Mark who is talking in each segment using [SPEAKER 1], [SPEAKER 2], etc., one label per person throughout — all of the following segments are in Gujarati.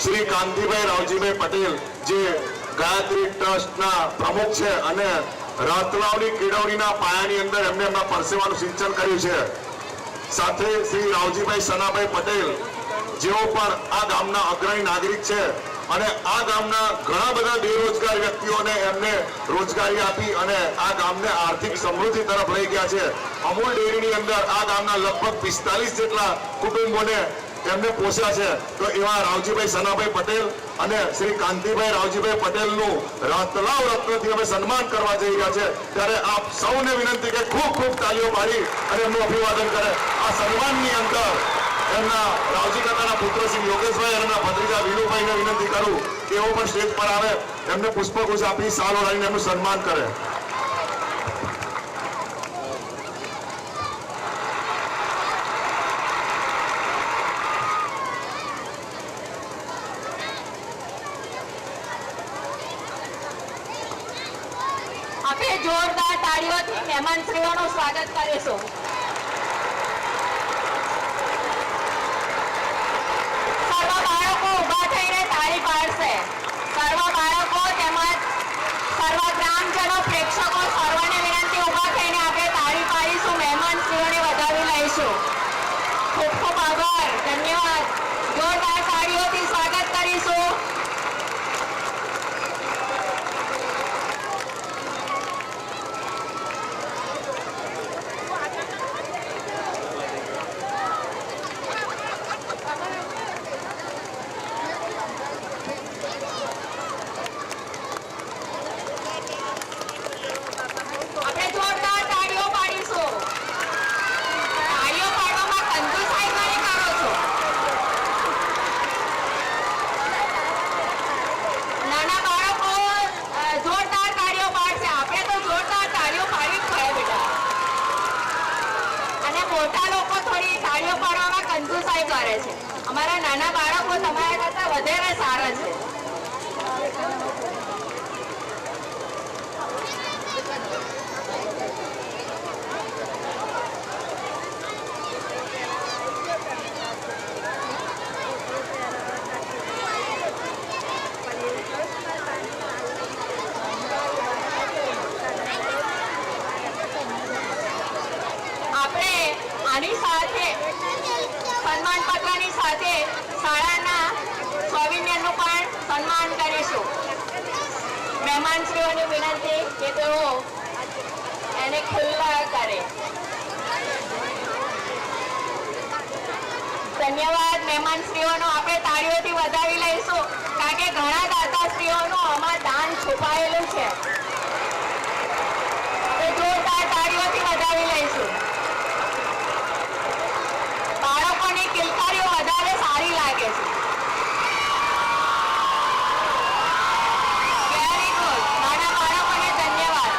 [SPEAKER 1] શ્રી કાંતિભાઈ રાવજીભાઈ પટેલ જે ગાયત્રી ટ્રસ્ટના પ્રમુખ છે અને રાતલાવની કેળવણીના પાયાની અંદર એમને એમના પરસેવાનું સિંચન કર્યું છે। સાથે શ્રી રાવજીભાઈ સનાભાઈ પટેલ જેઓ પણ આ ગામના અગ્રણી નાગરિક છે અને આ ગામના ઘણા બધા બેરોજગાર વ્યક્તિઓને એમને રોજગારી આપી અને આ ગામને આર્થિક સમૃદ્ધિ તરફ લઈ ગયા છે। અમૂલ ડેરીની અંદર આ ગામના લગભગ 45 જેટલા કુટુંબોને એમને પોસ્યા છે। તો એવા રાવજીભાઈ સનાભાઈ પટેલ અને શ્રી કાંતિભાઈ રાવજીભાઈ પટેલનું રાતલાવ રત્નથી અમે સન્માન કરવા જઈ રહ્યા છે। ત્યારે આપ સૌને વિનંતી કે ખૂબ ખૂબ તાળીઓ પાડી અને એમનું અભિવાદન કરે। આ સન્માનની અંદર એમના રાવજી કાકાના પુત્ર શ્રી યોગેશભાઈ અને એમના ભત્રીજા વિનુભાઈને વિનંતી કરું કે એઓ પણ સ્ટેજ પર આવે, એમને પુષ્પગુચ્છ આપી સાલ ઓઢાડીને એમનું સન્માન કરે।
[SPEAKER 2] આપણે જોરદાર તાળીઓથી મહેમાનશ્રીઓનું સ્વાગત કરીશું। સર્વ બાળકો ઊભા થઈને તાળી પાડશે। સર્વ બાળકો તેમજ સર્વ ગ્રામજનો, પ્રેક્ષકો સર્વને વિનંતી ઊભા થઈને આપણે તાળી પાડીશું, મહેમાનશ્રીઓને વધાવી લઈશું। ખૂબ ખૂબ આભાર, ધન્યવાદ। જોરદાર તાળીઓથી સ્વાગત કરીશું। અમારા નાના બાળકો તમારા કરતા વધારે સારા છે। આપણે આની સાથે સન્માન પત્રની સાથે શાળાના સ્વામિનારાયણનું પણ સન્માન કરીશું। મહેમાનશ્રીઓની વિનંતી કે તેઓ એને ખુલ્લા કરે। ધન્યવાદ મહેમાનશ્રીઓનો આપણે તાળીઓથી વધાવી લઈશું, કારણ કે ઘણા દાતાશ્રીઓનું આમાં દાન છુપાયેલું છે। તો જોરદાર તાળીઓથી વધાવી લઈશું। બાળકોની કિલકારીઓ વધારે સારી લાગે છે। વેરી ગુડ, નાના બાળકોને ધન્યવાદ।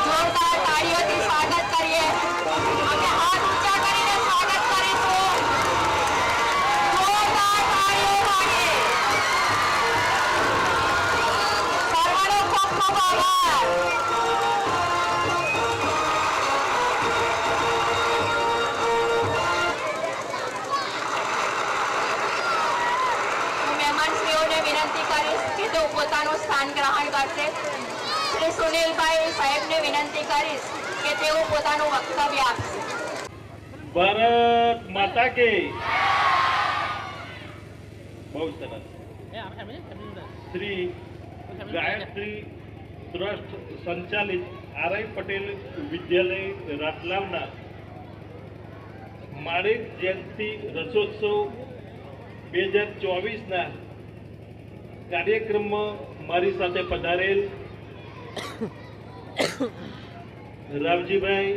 [SPEAKER 2] જોરદાર તાળીઓથી સ્વાગત કરીએ। આપણે હાથ ઊંચા કરીને સ્વાગત કરીશું। જોરદાર તાળીઓ પાડીએ। સર્વનો ખૂબ ખૂબ આભાર। હું મહેમાનશ્રીઓને વિનંતી કરીશ કે તેઓ પોતાનું સ્થાન ગ્રહણ કરશે। શ્રી સુનિલભાઈ સાહેબને વિનંતી કરીશ કે તેઓ પોતાનું વક્તવ્ય આપશે।
[SPEAKER 3] ભારત માતા કે બહુ સરસ। શ્રી ગાયત્રી ટ્રસ્ટ સંચાલિત આર.આઈ. પટેલ વિદ્યાલય રાતલાવના માણેક જયંતિ રસોત્સવ 2024ના કાર્યક્રમમાં મારી સાથે પધારેલ રાવજીભાઈ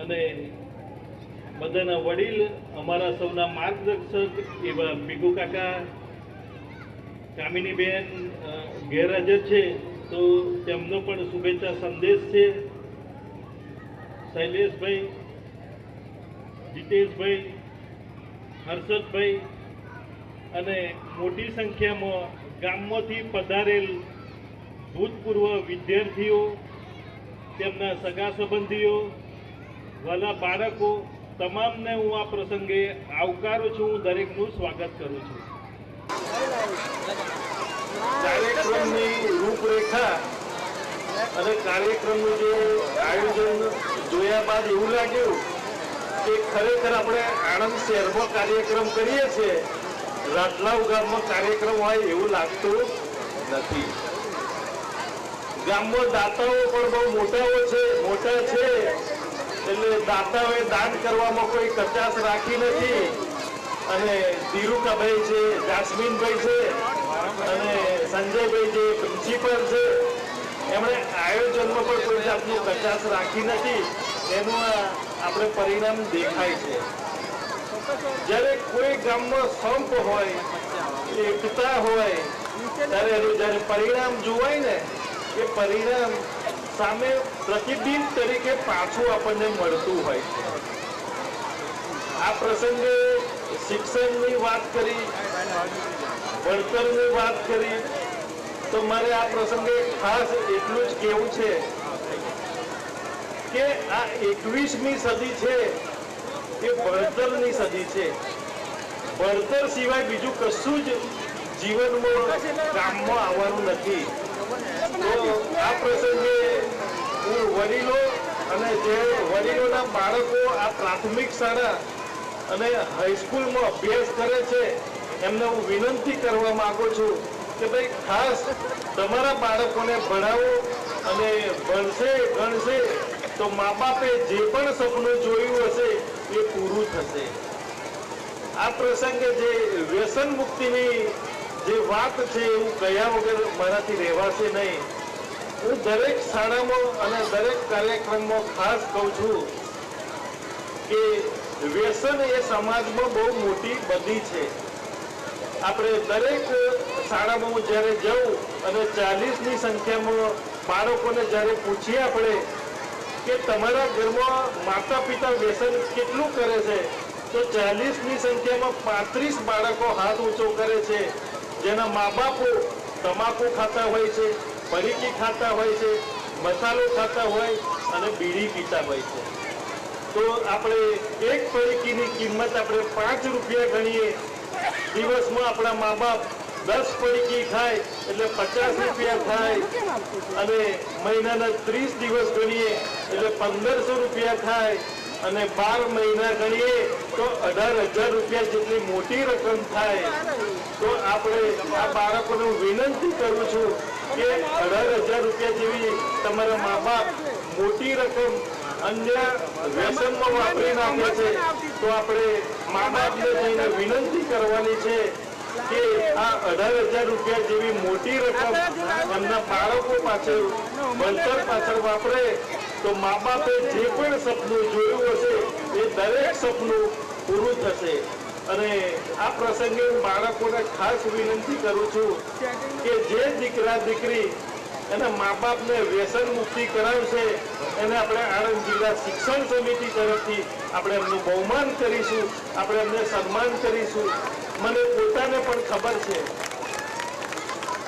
[SPEAKER 3] અને બધાના વડીલ, અમારા સૌના માર્ગદર્શક એવા ભીખુ કાકા, કામિનીબેન ગેરહાજર છે તો તેમનો પણ શુભેચ્છા સંદેશ છે। શૈલેષભાઈ, જીતેશભાઈ, હર્ષદભાઈ અને મોટી સંખ્યામાં ગામમાંથી પધારેલ ભૂતપૂર્વ વિદ્યાર્થીઓ, તેમના સગા સંબંધીઓ, વાલા બાળકો તમામને હું આ પ્રસંગે આવકારું છું. હું દરેકનું સ્વાગત કરું છું. કાર્યક્રમની રૂપરેખા અને કાર્યક્રમનું જે આયોજન જોયા બાદ એવું લાગ્યું કે ખરેખર આપણે આણંદ શહેરમાં કાર્યક્રમ કરીએ છીએ, રાટલાવ ગામમાં કાર્યક્રમ હોય એવું લાગતું નથી. ગામમાં દાતાઓ પણ બહુ મોટા છે એટલે દાતાઓએ દાન કરવામાં કોઈ કચાશ રાખી નથી. અને ધીરુકાભાઈ છે, જાસ્મીનભાઈ છે અને સંજયભાઈ જે પ્રિન્સિપલ છે, એમણે આયોજનમાં પણ કોઈ જાતનું કચાશ રાખી નથી. એનું આપણે પરિણામ દેખાય છે. જ્યારે કોઈ ગામમાં સંપ હોય, એકતા હોય, ત્યારે એનું જ્યારે પરિણામ જોવાય ને, એ પરિણામ સામે પ્રતિબિંબ તરીકે પાછું આપણને મળતું હોય છે. આ પ્રસંગે શિક્ષણની વાત કરી, ભણતરની વાત કરી, તો મારે આ પ્રસંગે ખાસ એટલું જ કહેવું છે કે આ 21મી સદી છે એ ભણતરની સદી છે. ભણતર સિવાય બીજું કશું જ જીવનમાં કામમાં આવવાનું નથી. તો આ પ્રસંગે હું વડીલો અને જે વડીલોના બાળકો આ પ્રાથમિક શાળા અને હાઈસ્કૂલમાં અભ્યાસ કરે છે એમને હું વિનંતી કરવા માંગુ છું કે ભાઈ ખાસ તમારા બાળકોને ભણાવો અને ભણશે ગણશે તો મા બાપે જે પણ સપનું જોયું હશે એ પૂરું થશે. આ પ્રસંગે જે વ્યસન મુક્તિની જે વાત છે એવું કયા વગર મારાથી રહેવાશે નહીં. હું દરેક શાળામાં અને દરેક કાર્યક્રમમાં ખાસ કહું છું કે વ્યસન એ સમાજમાં બહુ મોટી બધી છે. આપણે દરેક શાળામાં હું જ્યારે જાઉં અને 40ની સંખ્યામાં બાળકોને જ્યારે પૂછીએ આપણે કે તમારા ઘરમાં માતા પિતા વ્યસન કેટલું કરે છે, તો 40ની સંખ્યામાં 35 બાળકો હાથ ઊંચો કરે છે જેના મા બાપો તમાકુ ખાતા હોય છે, પડીકી ખાતા હોય છે, મસાલો ખાતા હોય અને બીડી પીતા હોય છે. તો આપણે એક પડીકીની કિંમત આપણે 5 રૂપિયા ગણીએ, દિવસમાં આપણા મા બાપ 10 પડીકી ખાય એટલે 50 રૂપિયા થાય અને મહિનાના 30 દિવસ ગણીએ એટલે 1500 રૂપિયા થાય અને 12 મહિના ગણીએ તો 18,000 રૂપિયા જેટલી મોટી રકમ થાય. તો આપણે આ બાળકોને હું વિનંતી કરું છું કે 18,000 રૂપિયા જેવી તમારા મા બાપ મોટી રકમ અન્ય વ્યસનમાં વાપરી નાખે છે, તો આપણે મા બાપને જઈને વિનંતી કરવાની છે કે આ 18,000 રૂપિયા જેવી મોટી રકમ એમના બાળકો પાછળ ભણતર પાછળ વાપરે તો મા બાપે જે પણ સપનું જોયું હશે એ દરેક સપનું પૂરું થશે. અને આ પ્રસંગે હું બાળકોને ખાસ વિનંતી કરું છું કે જે દીકરા દીકરી એના મા બાપને વ્યસન મુક્તિ કરાવશે એને આપણે આણંદ જિલ્લા શિક્ષણ સમિતિ તરફથી આપણે એમનું બહુમાન કરીશું, આપણે એમને સન્માન કરીશું. મને પોતાને પણ ખબર છે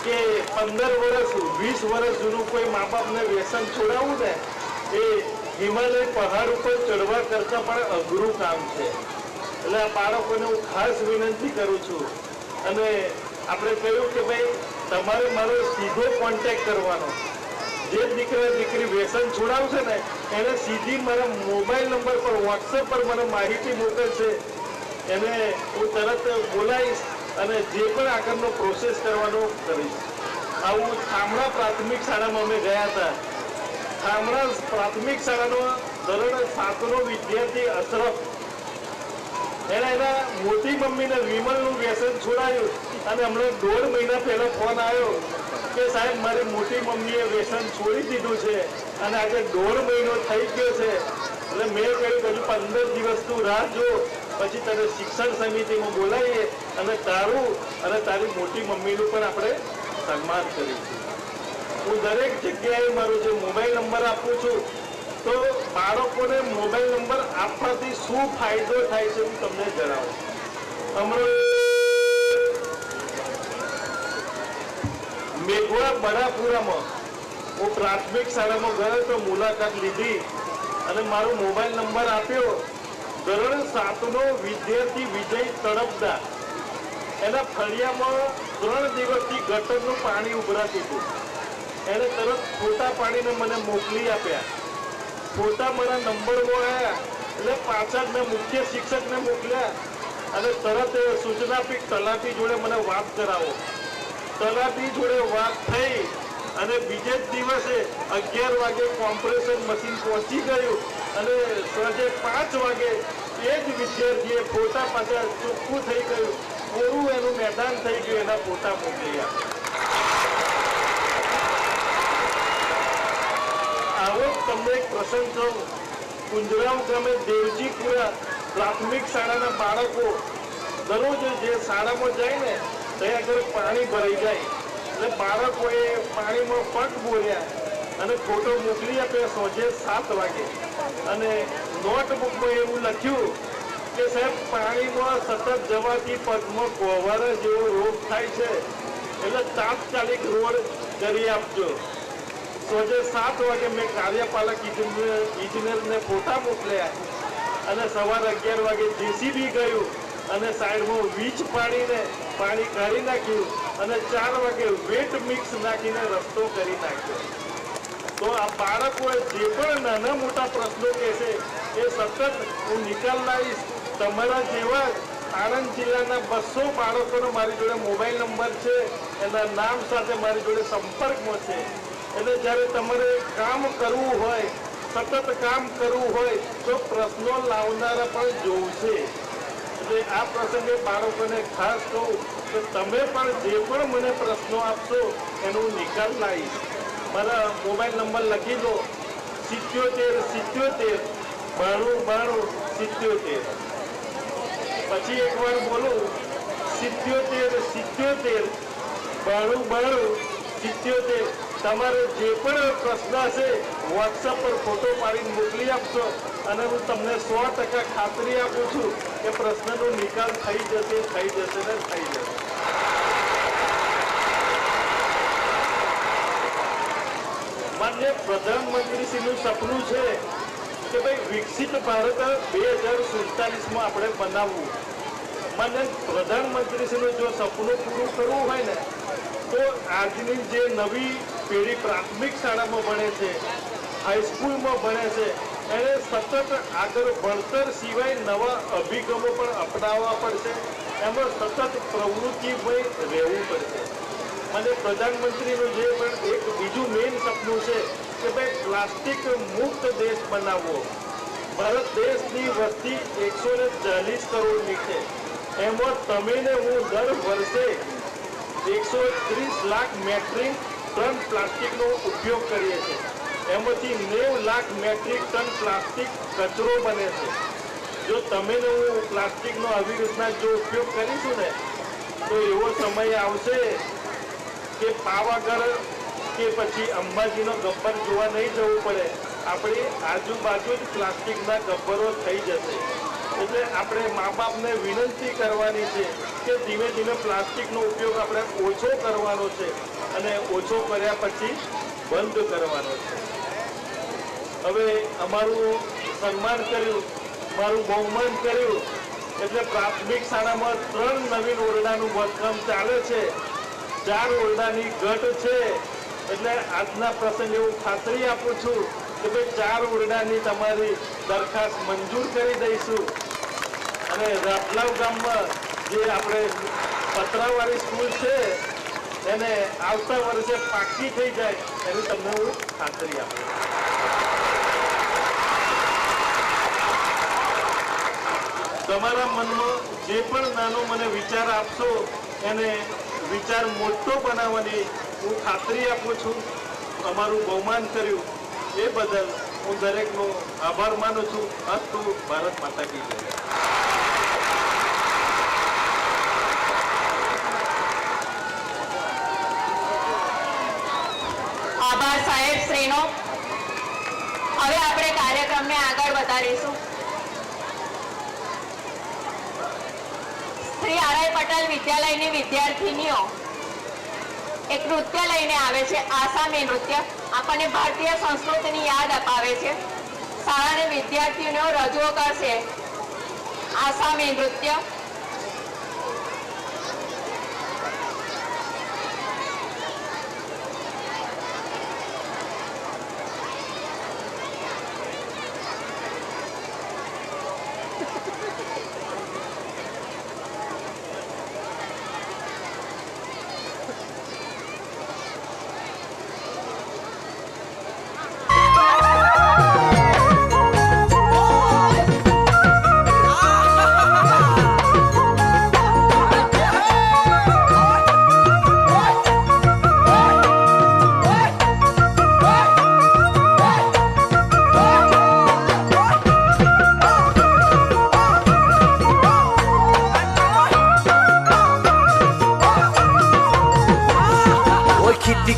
[SPEAKER 3] કે 15 વર્ષ 20 વર્ષ જૂનું કોઈ મા બાપને વ્યસન છોડાવવું ને એ હિમાલય પહાડ ઉપર ચડવા કરતાં પણ અઘરું કામ છે. એટલે આ બાળકોને હું ખાસ વિનંતી કરું છું. અને આપણે કહ્યું કે ભાઈ તમારે મારો સીધો કોન્ટેક્ટ કરવાનો. જે દીકરા દીકરી વ્યસન છોડાવશે ને એને સીધી મારા મોબાઈલ નંબર પર વોટ્સએપ પર મને માહિતી મોકલશે, એને હું તરત બોલાવીશ અને જે પણ આગળનો પ્રોસેસ કરવાનો કરીશ. આવું થામણા પ્રાથમિક શાળામાં અમે ગયા હતા. થામણા પ્રાથમિક શાળાનો ધોરણ 7નો વિદ્યાર્થી અશરફ એના મોટી મમ્મીને વિમલનું વ્યસન છોડાયું અને હમણાં 1.5 મહિના પહેલા ફોન આવ્યો કે સાહેબ મારી મોટી મમ્મીએ વ્યસન છોડી દીધું છે અને આજે 1.5 મહિનો થઈ ગયો છે. એટલે મેં કહ્યું હજુ 15 દિવસ તું રાહ જો, પછી તને શિક્ષણ સમિતિમાં બોલાવીએ અને તારું અને તારી મોટી મમ્મીનું પણ આપણે સન્માન કરીશું. હું દરેક જગ્યાએ મારો જે મોબાઈલ નંબર આપું છું તો બાળકોને મોબાઈલ નંબર આપવાથી શું ફાયદો થાય છે હું તમને જણાવું. મેઘવા બરાપુરામાં હું પ્રાથમિક શાળામાં ગયો તો મુલાકાત લીધી અને મારો મોબાઈલ નંબર આપ્યો. ધોરણ 7 નો વિદ્યાર્થી વિજય તડપદા, એના ફળિયામાં 3 દિવસથી ગટરનું પાણી ઉભરાતું હતું. એને તરત ફોટા પાડીને મને મોકલી આપ્યા. ફોટા મારા નંબરમાં આવ્યા એટલે પાછા મેં મુખ્ય શિક્ષકને મોકલ્યા અને તરત સૂચનાપીઠ તલાટી જોડે મને વાત કરાવો. તલાટી જોડે વાત થઈ અને બીજે જ દિવસે 11 વાગે કોમ્પ્રેસર મશીન પહોંચી ગયું અને સાંજે 5 વાગે એ જ વિદ્યાર્થીએ ફોટા પાછા ચોખ્ખું થઈ ગયું, પૂરું એનું મેદાન થઈ ગયું, એના ફોટા મોકલી આવો તમને એક પ્રસંગ કહું. કુંજરામ ગામે દેવજીપુરા પ્રાથમિક શાળાના બાળકો દરરોજ જે શાળામાં જાય ને ત્યાં આગળ પાણી ભરાઈ જાય એટલે બાળકોએ પાણીમાં પગ બોર્યા અને ફોટો મોકલી આપ્યા સાંજે 7 વાગે અને નોટબુકમાં એવું લખ્યું કે સાહેબ પાણીમાં સતત જવાથી પગમાં કોહવારા જેવો રોગ થાય છે એટલે તાત્કાલિક રોડ કરી આપજો. સાંજે 7 વાગે મેં કાર્યપાલક ઇજનેરને ફોટા મોકલ્યા અને સવારે 11 વાગે જેસીબી ગયું અને સાઈડમાં વીજ પાડીને પાણી કાઢી નાખ્યું અને 4 વાગે વેટ મિક્સ નાખીને રસ્તો કરી નાખ્યો. તો આ બાળકોએ જે પણ નાના મોટા પ્રશ્નો કહેશે એ સતત હું નિકાલ લાવીશ. તમારા જેવા આણંદ જિલ્લાના 200 બાળકોનો મારી જોડે મોબાઈલ નંબર છે, એના નામ સાથે મારી જોડે સંપર્કમાં છે. એટલે જ્યારે તમારે કામ કરવું હોય, સતત કામ કરવું હોય તો પ્રશ્નો લાવનારા પણ જોવું છે. એટલે આ પ્રસંગે બાળકોને ખાસ કહું કે તમે પણ જે પણ મને પ્રશ્નો આપશો એનો નિકાલ લાવીશ. મારા મોબાઈલ નંબર લખી દો 77 77 92 પછી એકવાર બોલું 77 77 92 તમારો જે પણ પ્રશ્ન હશે વોટ્સઅપ પર ફોટો પાડીને મોકલી આપશો અને હું તમને 100% ખાતરી આપું છું કે પ્રશ્નનો નિકાલ થઈ જશે ને થઈ જશે. માન્ય પ્રધાનમંત્રીશ્રીનું સપનું છે કે ભાઈ વિકસિત ભારત 2047માં આપણે બનાવવું. માન્ય પ્રધાનમંત્રીશ્રીનું જો સપનું પૂરું કરવું હોય ને તો આજની જે નવી પેઢી પ્રાથમિક શાળામાં ભણે છે, હાઈસ્કૂલમાં ભણે છે, એને સતત આગળ ભણતર સિવાય નવા અભિગમો પણ અપનાવવા પડશે. એમાં સતત પ્રવૃત્તિમય રહેવું પડશે. અને પ્રધાનમંત્રીનું જે પણ એક બીજું મેઇન સપનું છે કે ભાઈ પ્લાસ્ટિક મુક્ત દેશ બનાવવો. ભારત દેશની વસ્તી 140 કરોડની છે. એમાં તમે ને હું દર વર્ષે 130 લાખ મેટ્રિક ટન પ્લાસ્ટિકનો ઉપયોગ કરીએ છીએ. એમાંથી 90 લાખ મેટ્રિક ટન પ્લાસ્ટિક કચરો બને છે. જો તમે ને હું પ્લાસ્ટિકનો આવી રીતના જો ઉપયોગ કરીશું ને તો એવો સમય આવશે કે પાવાગઢ કે પછી અંબાજીનો ગબ્બર જોવા નહીં જવું પડે, આપણી આજુબાજુ જ પ્લાસ્ટિકના ગબ્બરો થઈ જશે. એટલે આપણે મા બાપને વિનંતી કરવાની છે કે ધીમે ધીમે પ્લાસ્ટિકનો ઉપયોગ આપણે ઓછો કરવાનો છે અને ઓછો કર્યા પછી બંધ કરવાનો છે. હવે અમારું સન્માન કર્યું, મારું બહુમાન કર્યું એટલે પ્રાથમિક શાળામાં 3 નવીન ઓરડાનું બાંધકામ ચાલે છે. 4 ઓરડાની ઘટ છે. એટલે આજના પ્રસંગે હું ખાતરી આપું છું કે ભાઈ 4 ઓરડાની તમારી દરખાસ્ત મંજૂર કરી દઈશું અને રાપલાવ ગામમાં જે આપણે પતરાવાળી સ્કૂલ છે એને આવતા વર્ષે પાકી થઈ જાય એની તમને હું ખાતરી આપું. તમારા મનમાં જે પણ નાનો મને વિચાર આપશો એને વિચાર મોટો બનાવવાની હું ખાતરી આપું છું. અમારું બહુમાન કર્યું એ બદલ હું દરેકનો આભાર માનું છું. અસ્તુ. ભારત માતા કી જય.
[SPEAKER 2] આભાર સાહેબ શ્રીનો. હવે આપણે કાર્યક્રમને આગળ વધારીશું. શ્રી આર.આઈ. પટેલ વિદ્યાલયની વિદ્યાર્થીનીઓ એક નૃત્ય લઈને આવે છે, આસામી નૃત્ય. આપણને ભારતીય સંસ્કૃતિની યાદ અપાવે છે. શાળાની વિદ્યાર્થીઓ રજૂ કરશે આસામી નૃત્ય.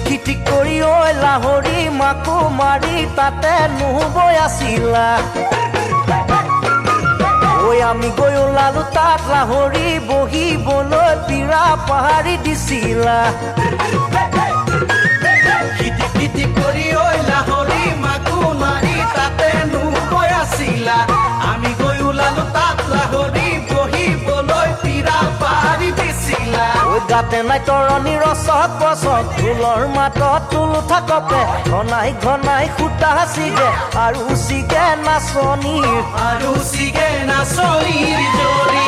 [SPEAKER 4] খিটি কৰি ঐ লাহৰি মাকো মাৰি তাতে নুবৈ আছিলা ঐ আমি গৈ ওলালো তাত লাহৰি বহিবলৈ পীৰা পাহাৰি দিছিলা খিটি কৰি ঐ লাহৰি মাকো মাৰি তাতে নুবৈ আছিলা আমি গৈ ওলালো তাত লাহৰি বহিবলৈ পীৰা পাহাৰি দিছিলা গাতে নাই তৰণি ৰচক বচক ঢোলৰ মাতত তুল থাকতে ঘনাই ঘনাই সূতা চিগে আৰু চিগে নাচনীৰ জৰি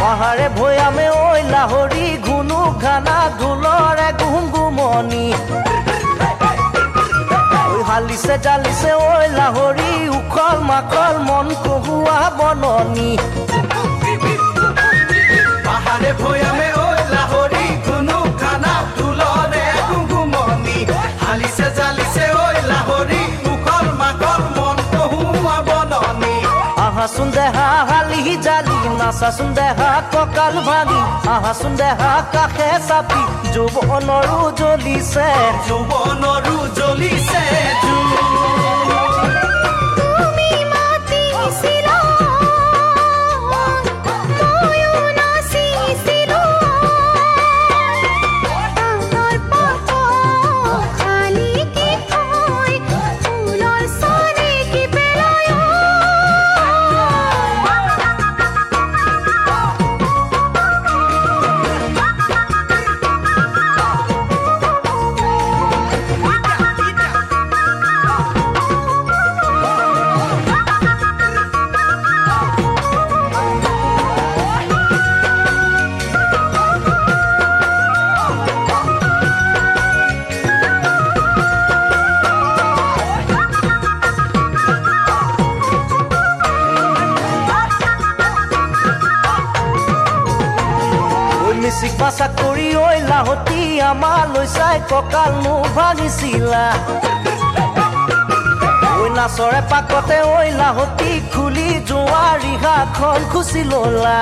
[SPEAKER 4] পাহাৰে ভৈয়ামে ঐ লাহৰি ঘুনু ঘানা ঢোলৰে গুমগুমনি হালিছে জালিছে ঐ লাহৰি উখল মাখল মন কহুৱা বননি পাহাৰে ভৈয়ামে ঐ লাহৰি ঘুনু ঘানা ঢোলৰে গুমগুমনি হালিছে জালিছে ঐ লাহৰি উখল মাখল মন কহুৱা বননি আহাচোন দেহা হালি জালি নাচাচোন দেহা কঁকাল ভাঙি আহাচোন দেহা কাষে চাপি যৌৱনৰো জ্বলিছে মিচিক ভাষা কৰি ঐ লাহতি আমালৈ চাই কঁকাল মোৰ ভাঙিছিলা ঐ নাচৰে পাকতে ঐ লাহতি খুলি যোৱা ৰিহাখন খুচি ললা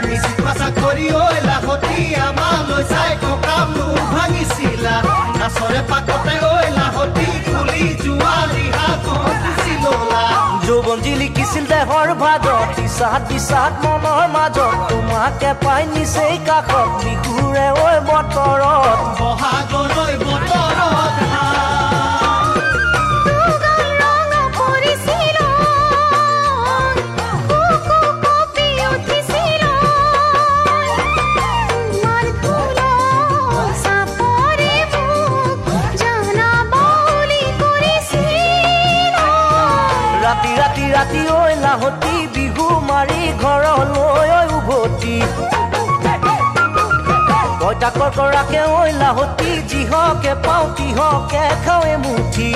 [SPEAKER 4] মিচিক ভাষা কৰি ঐ লাহতি আমালৈ চাই কঁকাল মোৰ ভাঙিছিলা নাচৰে পাকতে ঐ লাহতি খুলি যোৱা ৰিহাখন খুচি ললা যৌৱন জিলিকিছিল দেহৰ ভাজত দিছাত মনৰ মাজত তোমাকে পাই নিচেই কাষত বিহুৰে ঐ বতৰত বহাগলৈ বতৰত ৰাতি ঐ লাহতি বিহু মাৰি ঘৰলৈ উভতি পইতাকৰ কৰাকে ঐ লাহতি যিহকে পাওঁ তিহকে খাওঁ এমুঠি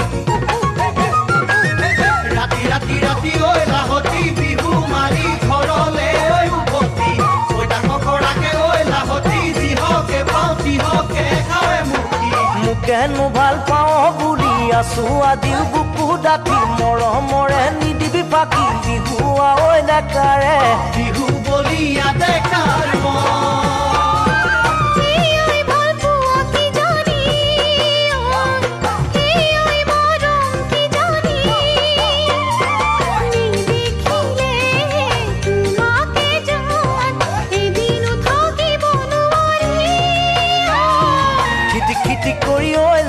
[SPEAKER 4] ৰাতি ঐ লাহতি বিহু মাৰি ঘৰলৈ উভতি পইতাকৰ কৰাকে ঐ লাহতি যিহকে পাওঁ তিহকে খাওঁ এমুঠি মোকেনো ভাল পাওঁ বুলি
[SPEAKER 5] আছো আদিও বুকু ডাকি মৰমৰে নিদিবি ফাকি বিহুৱা ঐ নেকাৰে
[SPEAKER 4] বিহু বলিয়া দেখাৰ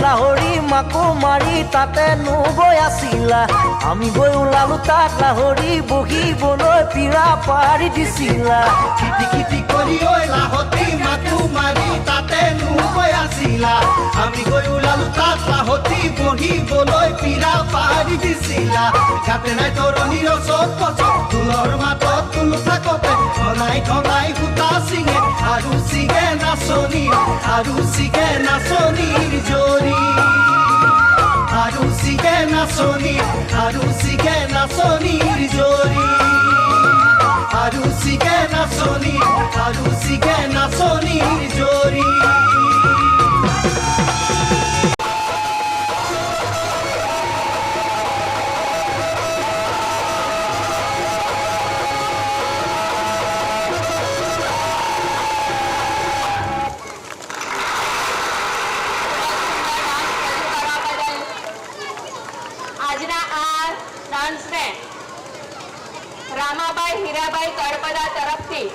[SPEAKER 5] লাহৰি মাকো মাৰি তাতে নগৈ আছিলা আমি গৈ ওলালো তাক লাহৰি বহিবলৈ পিৰা পাৰি দিছিলা
[SPEAKER 4] খিটি খিটি কৰি ঐ লাহতি মাকো মাৰি তাতে নগৈ আছিলা আমি গৈ ওলালো তাত লাহতি বহিবলৈ পিৰা পাৰি দিছিলা গাতে নাই তৰণিৰ চত পচত ফুলৰ মাতত তুলো থাকোতে ঘনাই ঘনাই সূতা চিঙে আৰু চিগে নাচনীৰ জৰি আৰু চিগে নাচনীৰ জৰি আৰু চিগে নাচনীৰ জৰি
[SPEAKER 2] રામાબાઈ હીરાબાઈ તળપદા તરફથી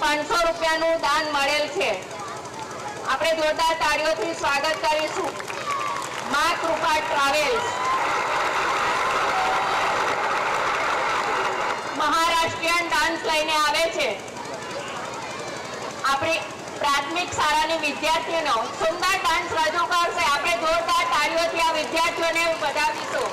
[SPEAKER 2] 500 રૂપિયાનું દાન મળેલ છે. આપણે જોરદાર તાળીઓથી સ્વાગત કરીશું. માં કૃપા ટ્રાવેલ્સ મહારાષ્ટ્રીયન ડાન્સ લઈને આવે છે. આપણી પ્રાથમિક શાળાની વિદ્યાર્થીઓનો સુંદર ડાન્સ રજૂ કરશે. આપણે જોરદાર તાળીઓથી આ વિદ્યાર્થીઓને વધાવીશું.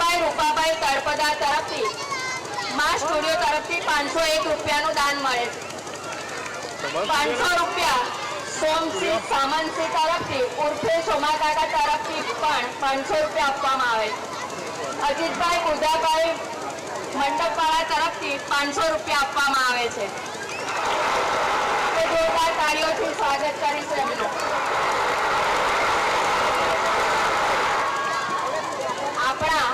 [SPEAKER 2] અજીતભાઈ રૂપાભાઈ તળપદા તરફથી મા સ્ટુડિયો તરફથી 501 રૂપિયાનું દાન મળે છે. 500 રૂપિયા સોમસિંહ સામંતસિંહ તરફથી ઉર્ફે સોમાકાકા તરફથી પણ 500 રૂપિયા આપવામાં આવે છે. અજીતભાઈ બુધાભાઈ મંડપવાળા તરફથી 500 રૂપિયા આપવામાં આવે છે. જોરદાર તાળીઓથી સ્વાગત કરીશું એમનું. આપણા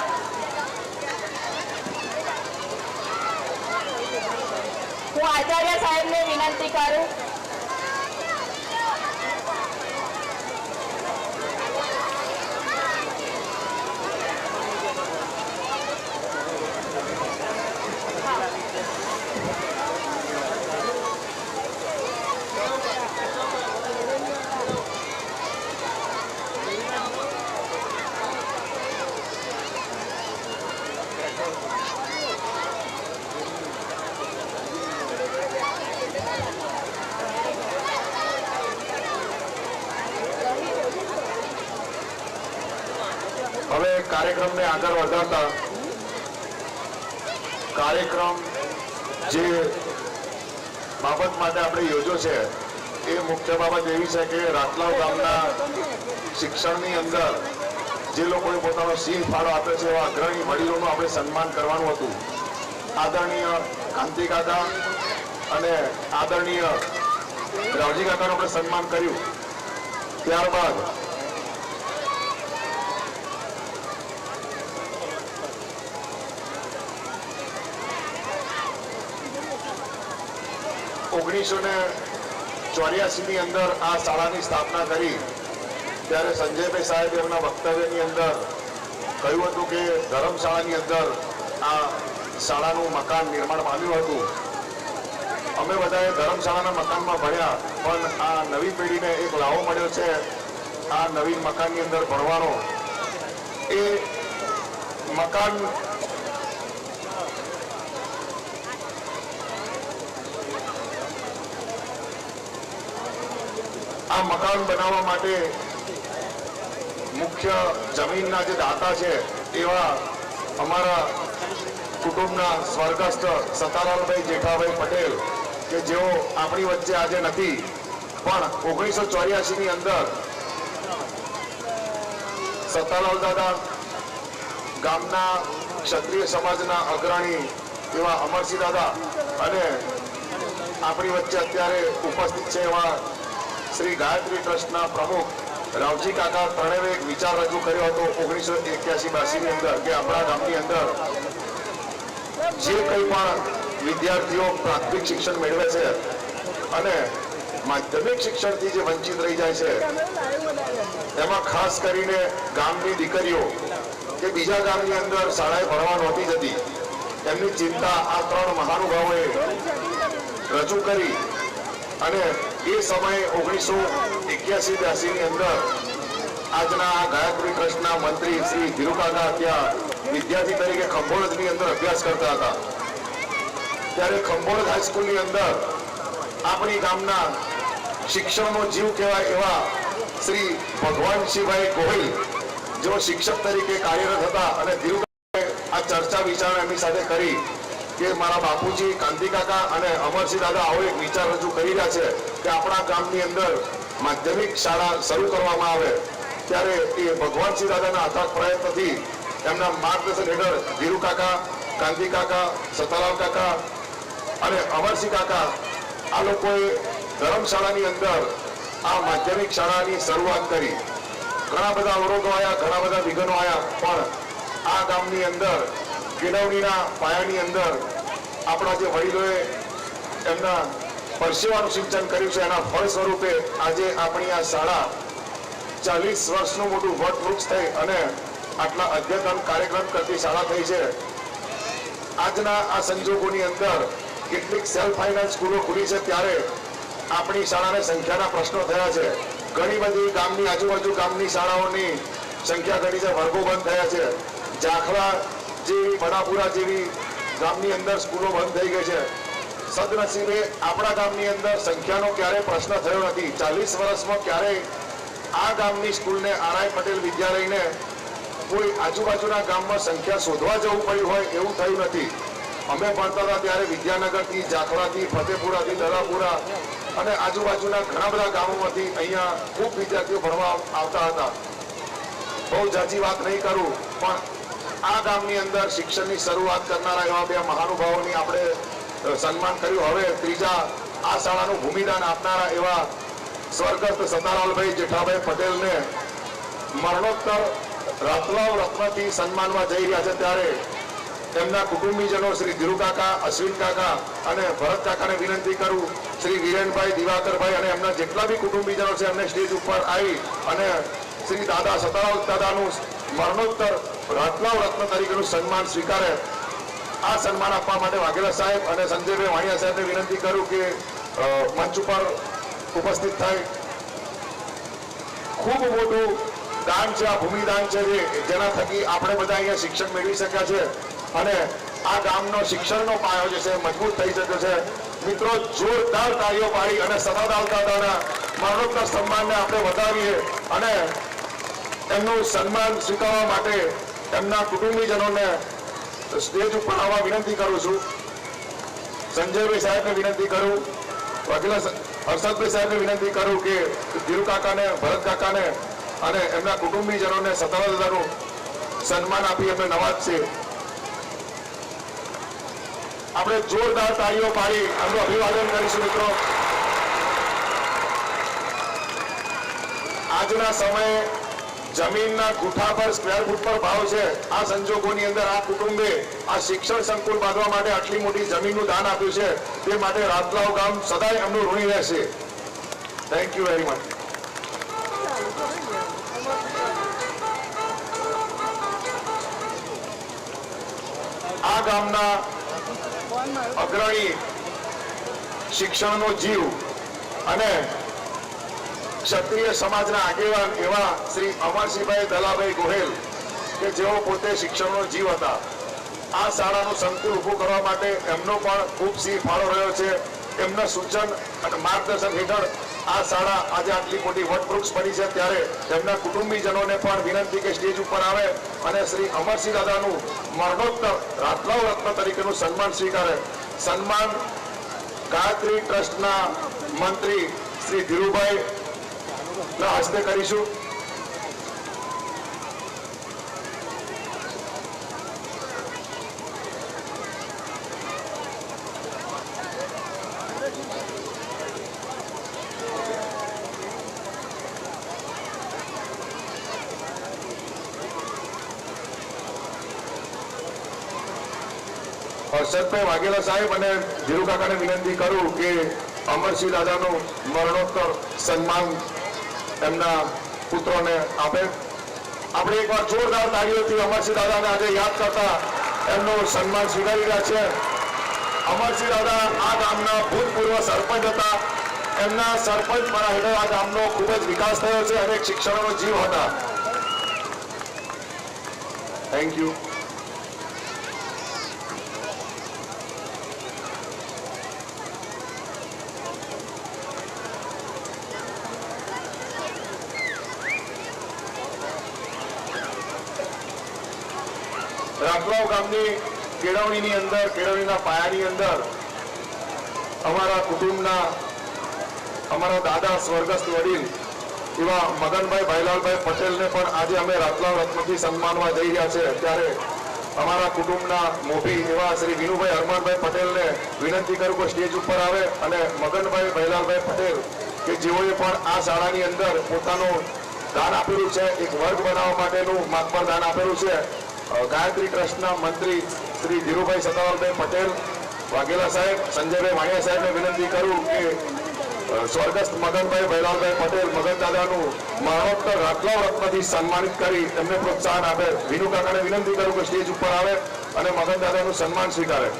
[SPEAKER 2] હું આચાર્ય સાહેબને વિનંતી કરું
[SPEAKER 1] હવે કાર્યક્રમને આગળ વધારતા કાર્યક્રમ જે બાબત માટે આપણે યોજ્યો છે એ મુખ્ય બાબત એવી છે કે રાતલાવ ગામના શિક્ષણની અંદર જે લોકોએ પોતાનો સિંહ ફાળો આપ્યો છે એવા અગ્રણી વડીલોનું આપણે સન્માન કરવાનું હતું. આદરણીય કાંતિ કાકા અને આદરણીય રાવજી કાકાનું આપણે સન્માન કર્યું. ત્યારબાદ ની અંદર આ શાળાની સ્થાપના કરી ત્યારે સંજયભાઈ સાહેબ એમના વક્તવ્યની અંદર કહ્યું હતું કે ધર્મશાળાની અંદર આ શાળાનું મકાન નિર્માણ પામ્યું હતું. અમે બધાએ ધર્મશાળાના મકાનમાં ભણ્યા, પણ આ નવી પેઢીને એક લાવો મળ્યો છે આ નવીન મકાનની અંદર ભણવાનો. એ મકાન આ મકાન બનાવવા માટે મુખ્ય જમીનના જે દાતા છે એવા અમારા કુટુંબના સ્વર્ગસ્થ સતાલાલભાઈ જેઠાભાઈ પટેલ કે જેઓ આપણી વચ્ચે આજે નથી, પણ 1984 ની અંદર સતાલાલ દાદા ગામના ક્ષત્રિય સમાજના અગ્રણી એવા અમરસિંહ દાદા અને આપણી વચ્ચે અત્યારે ઉપસ્થિત છે એવા શ્રી ગાયત્રી ટ્રસ્ટના પ્રમુખ રાવજી કાકા ત્રણેય એક વિચાર રજૂ કર્યો હતો 1981-82 ની અંદર કે આપણા ગામની અંદર જે કંઈ પણ વિદ્યાર્થીઓ પ્રાથમિક શિક્ષણ મેળવે છે અને માધ્યમિક શિક્ષણથી જે વંચિત રહી જાય છે એમાં ખાસ કરીને ગામની દીકરીઓ કે બીજા ગામની અંદર શાળાએ ભણવા નહોતી જતી, એમની ચિંતા આ ત્રણ મહાનુભાવોએ રજૂ કરી અને એ સમયે 1981-82 ની અંદર આજના ગાયત્રી ટ્રસ્ટના મંત્રી શ્રી ધીરુકાકા ત્યાં વિદ્યાર્થી તરીકે ખંભોળજની અંદર અભ્યાસ કરતા હતા. ત્યારે ખંભોળજ હાઈસ્કૂલની અંદર આપણી ગામના શિક્ષણનો જીવ કહેવાય એવા શ્રી ભગવાનસિંહભાઈ ગોહિલ જેઓ શિક્ષક તરીકે કાર્યરત હતા અને ધીરુકાકાએ આ ચર્ચા વિચારણા એમની સાથે કરી કે મારા બાપુજી કાંતિ કાકા અને અમરસિંહ દાદા આવો એક વિચાર રજૂ કરી રહ્યા છે કે આપણા ગામની અંદર માધ્યમિક શાળા શરૂ કરવામાં આવે. ત્યારે એ ભગવાનસિંહ દાદાના અથાગ પ્રયત્નથી એમના માર્ગદર્શન હેઠળ ધીરુ કાકા, કાંતિ કાકા, સતાલાલ કાકા અને અમરસિંહ કાકા આ લોકોએ ધર્મશાળાની અંદર આ માધ્યમિક શાળાની શરૂઆત કરી. ઘણા બધા અવરોધો આવ્યા, ઘણા બધા વિઘ્નો આવ્યા, પણ આ ગામની અંદર કેળવણીના પાયાની અંદર આપણા જે વડીલોએ એમના પરસેવાનું સિંચન કર્યું છે એના ફળ સ્વરૂપે આજે આપણી આ શાળા 40 વર્ષનું મોટું વટવૃક્ષ થઈ અને આટલા અદ્યતન કાર્યક્રમ કરતી શાળા થઈ છે. આજના આ સંજોગોની અંદર કેટલીક સેલ્ફ ફાઇનાન્સ સ્કૂલો ખુલી છે ત્યારે આપણી શાળાને સંખ્યાના પ્રશ્નો થયા છે. ઘણી બધી ગામની આજુબાજુ ગામની શાળાઓની સંખ્યા ઘણી છે, વર્ગો બંધ થયા છે. જાખલા જેવી, બડાપુરા જેવી ગામની અંદર સ્કૂલો બંધ થઈ ગઈ છે. સદનસીબે આપણા ગામની અંદર સંખ્યાનો ક્યારેય પ્રશ્ન થયો નથી. 40 વર્ષમાં ક્યારેય આ ગામની સ્કૂલને આરઆઈ પટેલ વિદ્યાલયને કોઈ આજુબાજુના ગામમાં સંખ્યા શોધવા જવું પડ્યું હોય એવું થયું નથી. અમે ભણતા હતા ત્યારે વિદ્યાનગરથી, જાખરાથી, ફતેપુરાથી, દલાપુરા અને આજુબાજુના ઘણા બધા ગામોમાંથી અહીંયા ખૂબ વિદ્યાર્થીઓ ભણવા આવતા હતા. બહુ જાજી વાત નહીં કરું, પણ આ ગામની અંદર શિક્ષણની શરૂઆત કરનારા એવા બે મહાનુભાવોની આપણે સન્માન કર્યું. હવે ત્રીજા આ શાળાનું ભૂમિદાન આપનારા એવા સ્વર્ગસ્થ સતારાલભાઈ જેઠાભાઈ પટેલને મરણોત્તર રત્લાવ રત્નથી સન્માનવા જઈ રહ્યા છે. ત્યારે તેમના કુટુંબીજનો શ્રી ધીરુકાકા, અશ્વિન કાકા અને ભરત કાકાને વિનંતી કરું, શ્રી વિરેનભાઈ, દિવાકરભાઈ અને એમના જેટલા બી કુટુંબીજનો છે એમને સ્ટેજ ઉપર આવી અને શ્રી દાદા સતારાલ દાદાનું મરણોત્તર રત્લાવ રત્ન તરીકેનું સન્માન સ્વીકારે. આ સન્માન આપવા માટે વાઘેલા સાહેબ અને સંજયભાઈ વાણિયા સાહેબને વિનંતી કરું કે મંચ ઉપર ઉપસ્થિત થાય. ખૂબ મોટું દાન છે, આ ભૂમિદાન છે જેના થકી આપણે બધા અહીંયા શિક્ષણ મેળવી શક્યા છે અને આ ગામનો શિક્ષણનો પાયો જે છે મજબૂત થઈ શક્યો છે. મિત્રો, જોરદાર તાળીઓ પાડી અને સતારાલ દાદાના મરણોત્તર સન્માનને આપણે વધારીએ અને એમનું સન્માન સ્વીકારવા માટે એમના કુટુંબીજનોને સ્ટેજ ઉપર આવવા વિનંતી કરું છું. સંજયભાઈ સાહેબને વિનંતી કરું, વાઘેલા હર્ષદભાઈ સાહેબને વિનંતી કરું કે ધીરુ કાકાને, ભરત કાકાને અને એમના કુટુંબીજનોને સતારાલ દાદાનું સન્માન આપી એમને નવાજશે. આપણે જોરદાર તાળીઓ પાડી એમનું અભિવાદન કરીશું. મિત્રો, આજના સમયે જમીનના ગુઠા પર, સ્ક્વેર ફૂટ પર ભાવ છે. આ સંજોગોની અંદર આ કુટુંબે આ શિક્ષણ સંકુલ બાંધવા માટે આટલી મોટી જમીનનું દાન આપ્યું છે. તે માટે રાતલાવ ગામ સદાય એમનું ઋણી રહેશે. Thank you very much. આ ગામના અગ્રણી, શિક્ષણનો જીવ અને ક્ષત્રિય સમાજના આગેવાન એવા શ્રી અમરસિંહભાઈ દલાભાઈ ગોહેલ કે જેઓ પોતે શિક્ષણનો જીવ હતા. આ શાળાનું સંકુલ ઊભું કરવા માટે એમનો પણ ખૂબ સિંહ ફાળો રહ્યો છે. એમના સૂચન અને માર્ગદર્શન હેઠળ આ શાળા આજે આટલી મોટી વટવૃક્ષ બની છે. ત્યારે તેમના કુટુંબીજનોને પણ વિનંતી કે સ્ટેજ ઉપર આવે અને શ્રી અમરસિંહ દાદાનું મરણોત્તર રાતલાવ રત્ન તરીકેનું સન્માન સ્વીકારે. સન્માન ગાયત્રી ટ્રસ્ટના મંત્રી શ્રી ધીરુભાઈ ના હસ્તે કરીશું. હર્ષદભાઈ વાઘેલા સાહેબ અને ધીરુ કાકાને વિનંતી કરું કે અમરસિંહ દાદાનું મરણોત્તર સન્માન એમના પુત્રોને આપે. આપણે એકવાર જોરદાર તાળીઓથી અમરસિંહ દાદાને આજે યાદ કરતા એમનું સન્માન સ્વીકારી રહ્યા છે. અમરસિંહ દાદા આ ગામના ભૂતપૂર્વ સરપંચ હતા. એમના સરપંચ પરા હેઠળ આ ગામનો ખૂબ જ વિકાસ થયો છે. અનેક શિક્ષણનો જીવ હતા. Thank you. રાતલાવ ગામની કેળવણીની અંદર, કેળવણીના પાયાની અંદર અમારા કુટુંબના, અમારા દાદા સ્વર્ગસ્થ વડીલ એવા મગનભાઈ ભાઈલાલભાઈ પટેલને પણ આજે અમે રાતલાવ રત્નથી સન્માનવા જઈ રહ્યા છે. ત્યારે અમારા કુટુંબના મોભી એવા શ્રી વિનુભાઈ હરમાનભાઈ પટેલને વિનંતી કરું કે સ્ટેજ ઉપર આવે અને મગનભાઈ ભાઈલાલભાઈ પટેલ કે જેઓએ પણ આ શાળાની અંદર પોતાનું દાન આપેલું છે, એક વર્ગ બનાવવા માટેનું માતબર દાન આપેલું છે. ગાયત્રી ટ્રસ્ટના મંત્રી શ્રી ધીરુભાઈ સતારાલભાઈ પટેલ, વાઘેલા સાહેબ, સંજયભાઈ વાણિયા સાહેબને વિનંતી કરું કે સ્વર્ગસ્થ મગનભાઈ ભૈલાલભાઈ પટેલ મગન દાદાનું મરણોત્તર રાતલાવ રત્નથી સન્માનિત કરી એમને પ્રોત્સાહન આપે. વિનુ કાકાને વિનંતી કરું કે સ્ટેજ ઉપર આવે અને મગન દાદાનું સન્માન સ્વીકારે.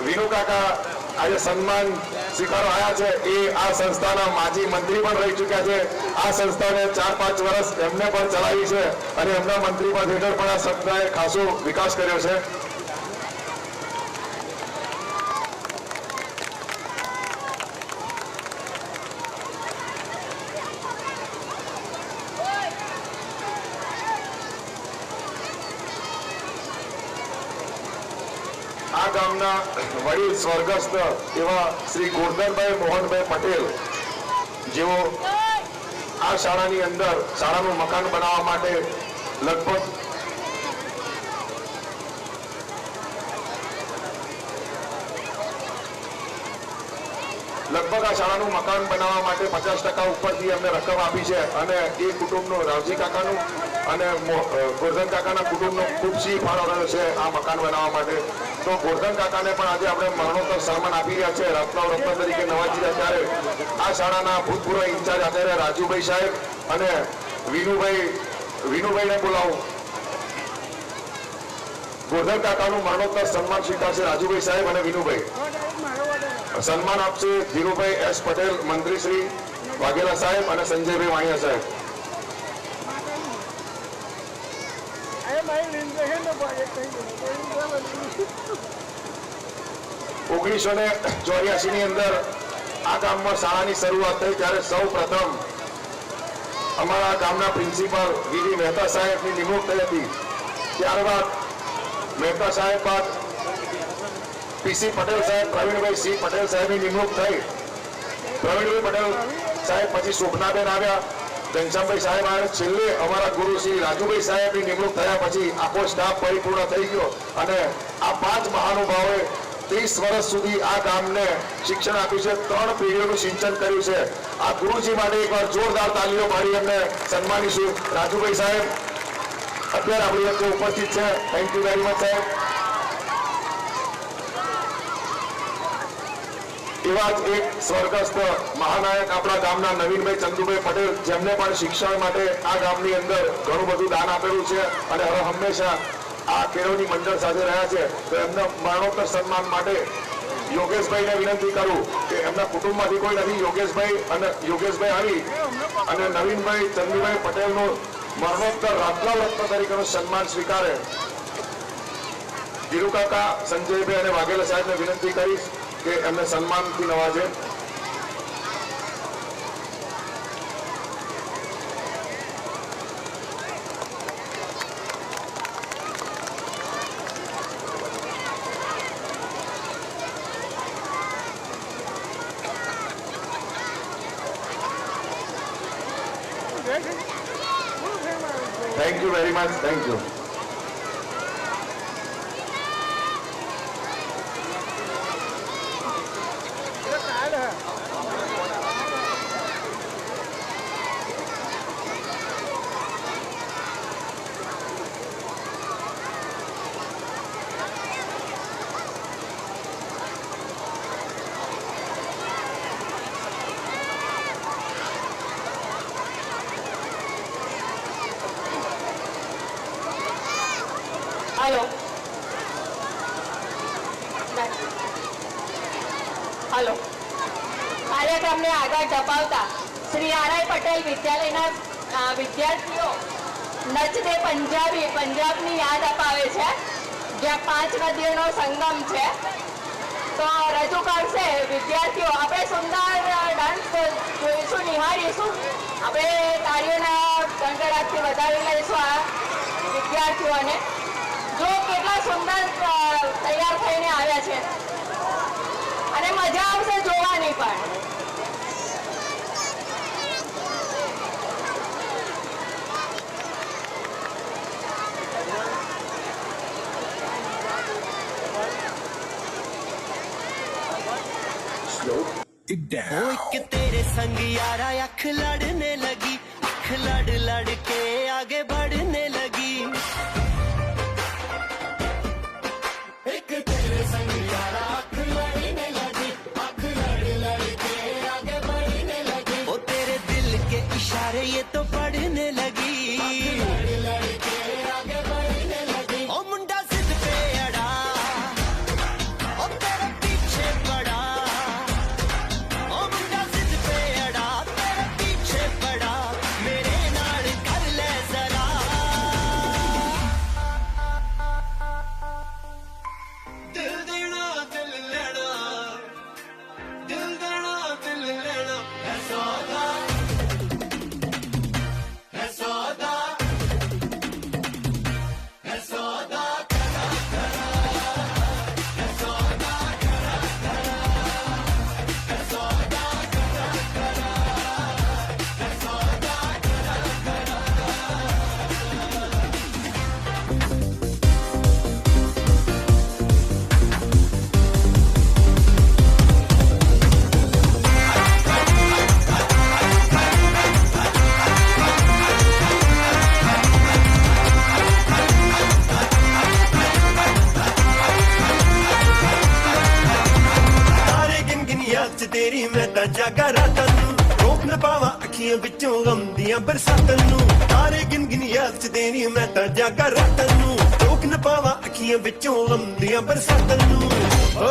[SPEAKER 1] વિનુ કાકા આજે સન્માન સ્વીકારવા આવ્યા છે. એ આ સંસ્થાના માજી મંત્રી પણ રહી ચૂક્યા છે. આ સંસ્થાને 4-5 વર્ષ એમને પણ ચલાવી છે અને એમના મંત્રી પદ હેઠળ પણ આ સંસ્થાએ ખાસો વિકાસ કર્યો છે. ગામના વડીલ સ્વર્ગસ્થ એવા શ્રી ગોરધનભાઈ મોહનભાઈ પટેલ જેઓ આ શાળાની અંદર શાળાનું મકાન બનાવવા માટે લગભગ આ શાળાનું મકાન બનાવવા માટે 50% ઉપરથી અમને રકમ આપી છે અને એ કુટુંબનો રાવજી કાકાનું અને ગોરધન કાકાના કુટુંબનો ખૂબ સિંહ ફાળો રહ્યો છે આ મકાન બનાવવા માટે. તો ગોરધન કાકાને પણ આજે આપણે મરણોત્તર સન્માન આપી રહ્યા છે રત્ન તરીકે નવાજી રહ્યા ત્યારે આ શાળાના ભૂતપૂર્વ ઇન્ચાર્જ આચાર્ય રાજુભાઈ સાહેબ અને વિનુભાઈને બોલાવું. ગોરધન કાકાનું મરણોત્તર સન્માન સ્વીકારશે રાજુભાઈ સાહેબ અને વિનુભાઈ. સન્માન આપશે ધીરુભાઈ એસ પટેલ, મંત્રી શ્રી વાઘેલા સાહેબ અને સંજયભાઈ વાણિયા સાહેબ. 1984 ની અંદર આ ગામમાં શાળાની શરૂઆત થઈ ત્યારે સૌ પ્રથમ અમારા ગામના પ્રિન્સિપાલ વીડી મહેતા સાહેબની નિમણૂક થઈ હતી. ત્યારબાદ મહેતા સાહેબ બાદ પીસી પટેલ સાહેબ, પ્રવીણભાઈ સી પટેલ સાહેબની નિમણૂક થઈ. પ્રવીણભાઈ પટેલ સાહેબ પછી શોભનાબેન આવ્યા, ઘનશ્યામભાઈ સાહેબ આવ્યા. છેલ્લે અમારા ગુરુ શ્રી રાજુભાઈ સાહેબની નિમણૂક થયા પછી આખો સ્ટાફ પરિપૂર્ણ થઈ ગયો અને આ 5 મહાનુભાવોએ 30 વર્ષ સુધી આ ગામને શિક્ષણ આપ્યું છે. 3 પેઢીઓનું સિંચન કર્યું છે. આ ગુરુજી માટે એકવાર જોરદાર તાલીઓ પાડી એમને સન્માનીશું. રાજુભાઈ સાહેબ અત્યારે આપણી વચ્ચે ઉપસ્થિત છે. થેન્ક યુ વેરી મચ સાહેબ. એવા જ એક સ્વર્ગસ્થ મહાનાયક આપણા ગામના નવીનભાઈ ચંદુભાઈ પટેલ, જેમને પણ શિક્ષણ માટે આ ગામની અંદર ઘણું બધું દાન આપેલું છે અને હવે હંમેશા આ કેળવણી મંડળ સાથે રહ્યા છે. તો એમના મરણોત્તર સન્માન માટે યોગેશભાઈને વિનંતી કરું કે એમના કુટુંબમાંથી કોઈ નથી. યોગેશભાઈ આવી અને નવીનભાઈ ચંદુભાઈ પટેલનું મરણોત્તર રત્ન તરીકેનું સન્માન સ્વીકારે. ધીરુ કાકા, સંજયભાઈ અને વાઘેલા સાહેબને વિનંતી કરીશ કે એમને સન્માનથી નવાજે. Thank you very much. Thank you.
[SPEAKER 2] Hello. કાર્યક્રમને આગળ ધપાવતા શ્રી આર.આઈ. પટેલ વિદ્યાલયના વિદ્યાર્થીઓ નચતે પંજાબી પંજાબની યાદ અપાવે છે, જ્યાં 5 નદીઓનો સંગમ છે. તો રજૂ કરશે વિદ્યાર્થીઓ. આપણે સુંદર ડાન્સ જોઈશું, નિહાળીશું. આપણે તાળીઓના ગણગડાટથી વધાવી લઈશું આ વિદ્યાર્થીઓને. જો કેટલા સુંદર તૈયાર થઈને આવ્યા છે અને મજા આવશે જોવાની પણ.
[SPEAKER 4] एक तेरे संग यारा अख लड़ने लगी, अख लड़ लड़ के आगे बढ़ने लगी. एक तेरे संग यारा अख लड़ने लगी, अख लड़ लड़ के आगे बढ़ने लगी. ओ तेरे दिल के इशारे ये तो पढ़ने लगी, लड़ लड़ के आगे बढ़ने लगी. ओ मुंडा जिद पे अड़ा, ओ तेरे पीछे पड़ा. ओ मुंडा जिद पे अड़ा, तेरे पीछे पड़ा. मेरे नाल
[SPEAKER 6] ਤਾਂ ਜਾਗਾ ਰਾਤਾਂ ਨੂੰ ਰੋਕ ਨਾ ਪਾਵਾਂ ਅੱਖੀਆਂ ਵਿੱਚੋਂ ਗਮ ਦੀਆਂ ਬਰਸਾਤਾਂ ਨੂੰ ਤਾਰੇ ਗਿਣ ਗਿਣ ਯਾਦ ਚ ਦੇਣੀ ਮੈਂ ਤਾਂ ਜਾਗਾ ਰਾਤਾਂ ਨੂੰ ਰੋਕ ਨਾ ਪਾਵਾਂ ਅੱਖੀਆਂ ਵਿੱਚੋਂ ਗਮ ਦੀਆਂ ਬਰਸਾਤਾਂ ਨੂੰ ਓ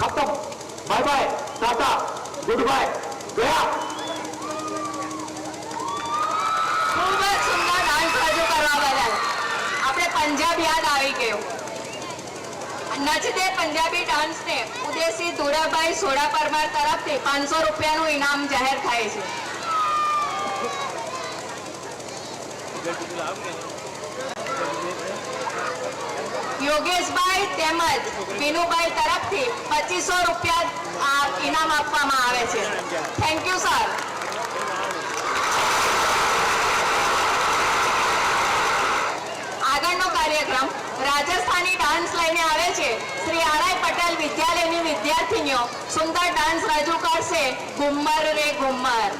[SPEAKER 3] ખતમ bye bye tata good bye ગયા
[SPEAKER 2] ખૂબ જ સુંદર ડાન્સ રજૂ કરવા બદલ આપણે પંજાબ યાદ આવી ગયું. નચદે પંજાબી ડાન્સને ઉદેશી ધુરાભાઈ સોડા પરમાર તરફથી 500 રૂપિયાનું ઇનામ જાહેર થાય છે. યોગેશભાઈ તેમજ વિનુભાઈ તરફથી 2500 રૂપિયા ઇનામ આપવામાં આવે છે. Thank you sir. આગળનો કાર્યક્રમ રાજસ્થાની ડાન્સ લઈને આવે છે. શ્રી આરઆઈ પટેલ વિદ્યાલયની વિદ્યાર્થીનીઓ સુંદર ડાન્સ રજૂ કરશે. ઘુમ્મર રે ઘુમ્મર.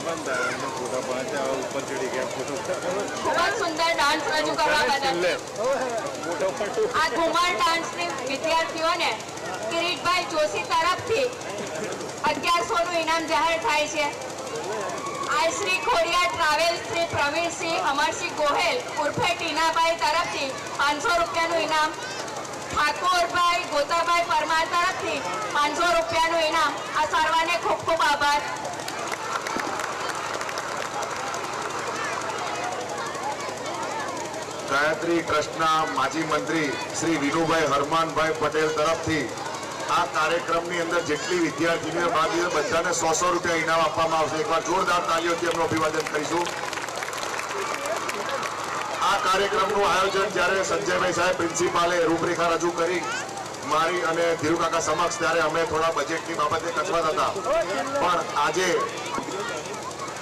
[SPEAKER 2] ખૂબ જ સુંદર ડાન્સ રજૂ કરવા બદલ આ ઘુમર ડાન્સની વિદ્યાર્થીઓને કિરીટભાઈ જોશી તરફથી 1100 નું ઇનામ જાહેર થાય છે. આ શ્રી ખોડિયાર ટ્રાવેલ્સ શ્રી પ્રવીણસિંહ અમરસિંહ ગોહેલ ઉર્ફે ટીનાભાઈ તરફથી 500 રૂપિયાનું ઇનામ, ઠાકોરભાઈ ગોતાભાઈ પરમાર તરફથી 500 રૂપિયાનું ઇનામ. આ સર્વને ખૂબ ખૂબ આભાર.
[SPEAKER 1] ગાયત્રી ટ્રસ્ટના માજી મંત્રી શ્રી વિનુભાઈ હરમાનભાઈ પટેલ તરફથી આ કાર્યક્રમની અંદર જેટલી વિદ્યાર્થીનીઓ ભાગ લીધો બધાને 100 રૂપિયા ઇનામ આપવામાં આવશે. એકવાર જોરદાર તાળીઓથી એમનું અભિવાદન કરીશું. આ કાર્યક્રમનું આયોજન જ્યારે સંજયભાઈ સાહેબ પ્રિન્સિપાલે રૂપરેખા રજૂ કરી મારી અને ધીરુ કાકા સમક્ષ, ત્યારે અમે થોડા બજેટની બાબતે કચવાતા હતા. પણ આજે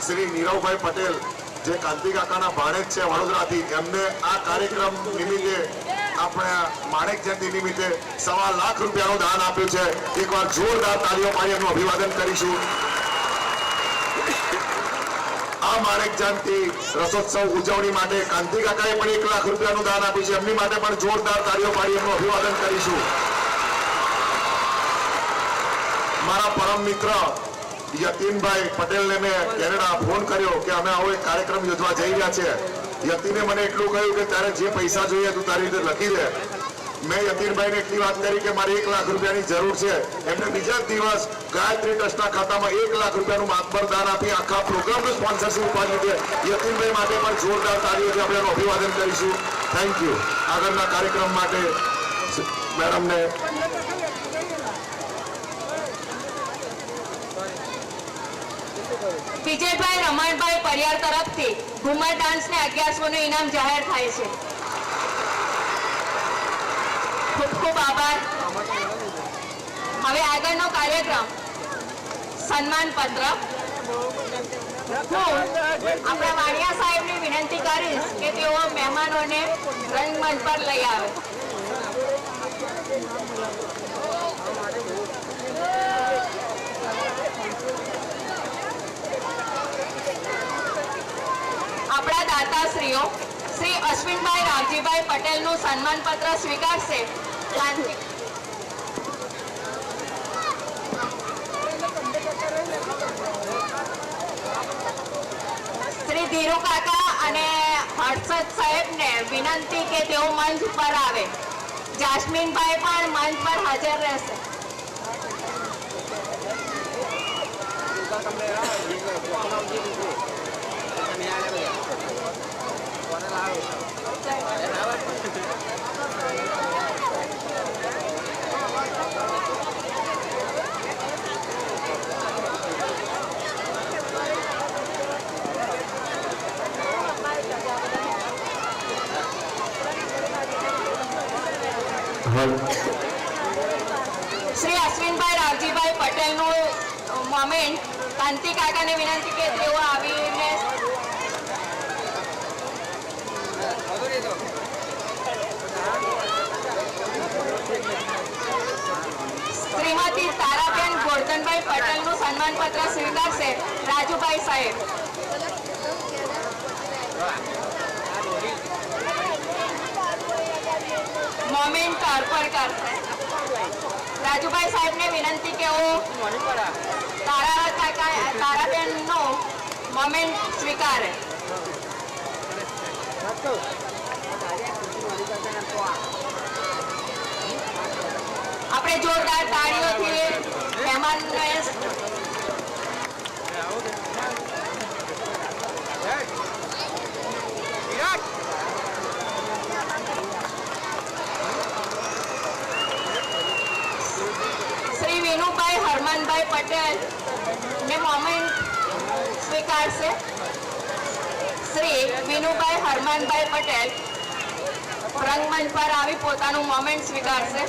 [SPEAKER 1] શ્રી નીરવભાઈ પટેલ જે કાંતિ કાકાના ભાણેજ છે વડોદરાથી, એમને આ કાર્યક્રમ નિમિત્તે આપણે માણેક જયંતિ નિમિત્તે 1.25 લાખ રૂપિયાનું દાન આપ્યું છે. એકવાર જોરદાર તાળીઓ પાડી એમનું અભિવાદન કરીશું. આ માણેક જયંતિ રસોત્સવ ઉજવણી માટે કાંતિ કાકાએ પણ 1 લાખ રૂપિયાનું દાન આપ્યું છે. એમની માટે પણ જોરદાર તાળીઓ પાડી એમનું અભિવાદન કરીશું. મારા પરમ મિત્ર યતીનભાઈ પટેલને મેં કેનેડા ફોન કર્યો કે અમે આવો એક કાર્યક્રમ યોજવા જઈ રહ્યા છે. યતીને મને એટલું કહ્યું કે તારે જે પૈસા જોઈએ તું તારી રીતે લખી દે. મેં યતીનભાઈને એટલી વાત કરી કે મારે 1 લાખ રૂપિયાની જરૂર છે. એમને બીજા જ દિવસ ગાયત્રી ટ્રસ્ટના ખાતામાં 1 લાખ રૂપિયાનું માતબર દાન આપી આખા પ્રોગ્રામનું સ્પોન્સરશીપ ઉપાડી છે. યતીનભાઈ માટે પણ જોરદાર તાળીઓથી આપણે એનું અભિવાદન કરીશું. Thank you. આગળના કાર્યક્રમ માટે મેડમને
[SPEAKER 2] વિજયભાઈ રમણભાઈ પરિયાર તરફથી ઘુમર ડાન્સને 1100 નું ઇનામ જાહેર થાય છે. ખૂબ ખૂબ આભાર. હવે આગળનો કાર્યક્રમ સન્માન પત્ર. હું આપણા વાણિયા સાહેબની વિનંતી કરીશ કે તેઓ મહેમાનોને રંગમંચ પર લઈ આવે. આપણા દાતાશ્રીઓ શ્રી અશ્વિનભાઈ રામજીભાઈ પટેલનું સન્માન પત્ર સ્વીકારશે. શ્રી ધીરુ કાકા અને હર્ષદ સાહેબને વિનંતી કે તેઓ મંચ પર આવે. જાસ્મીનભાઈ પણ મંચ પર હાજર રહેશે. શ્રી અશ્વિનભાઈ રાવજીભાઈ પટેલનું મોમેન્ટ કાંતિ કાકાને વિનંતી કે તેઓ આવીને શ્રીમતી તારાબેન ગોરધનભાઈ પટેલનું સન્માન પત્ર સ્વીકારશે. રાજુભાઈ સાહેબ. મોમેન્ટ અર્પણ કરશે. રાજુભાઈ સાહેબને વિનંતી કે તારાબેનનો મોમેન્ટ સ્વીકારે. આપણે જોરદાર તાળીઓથી મહેમાનને શ્રી વિનુભાઈ હરમાનભાઈ પટેલ ને મોમેન્ટ સ્વીકારશે. શ્રી વિનુભાઈ હરમાનભાઈ પટેલ રંગમંચ પર આવી પોતાનું મોમેન્ટ સ્વીકારશે.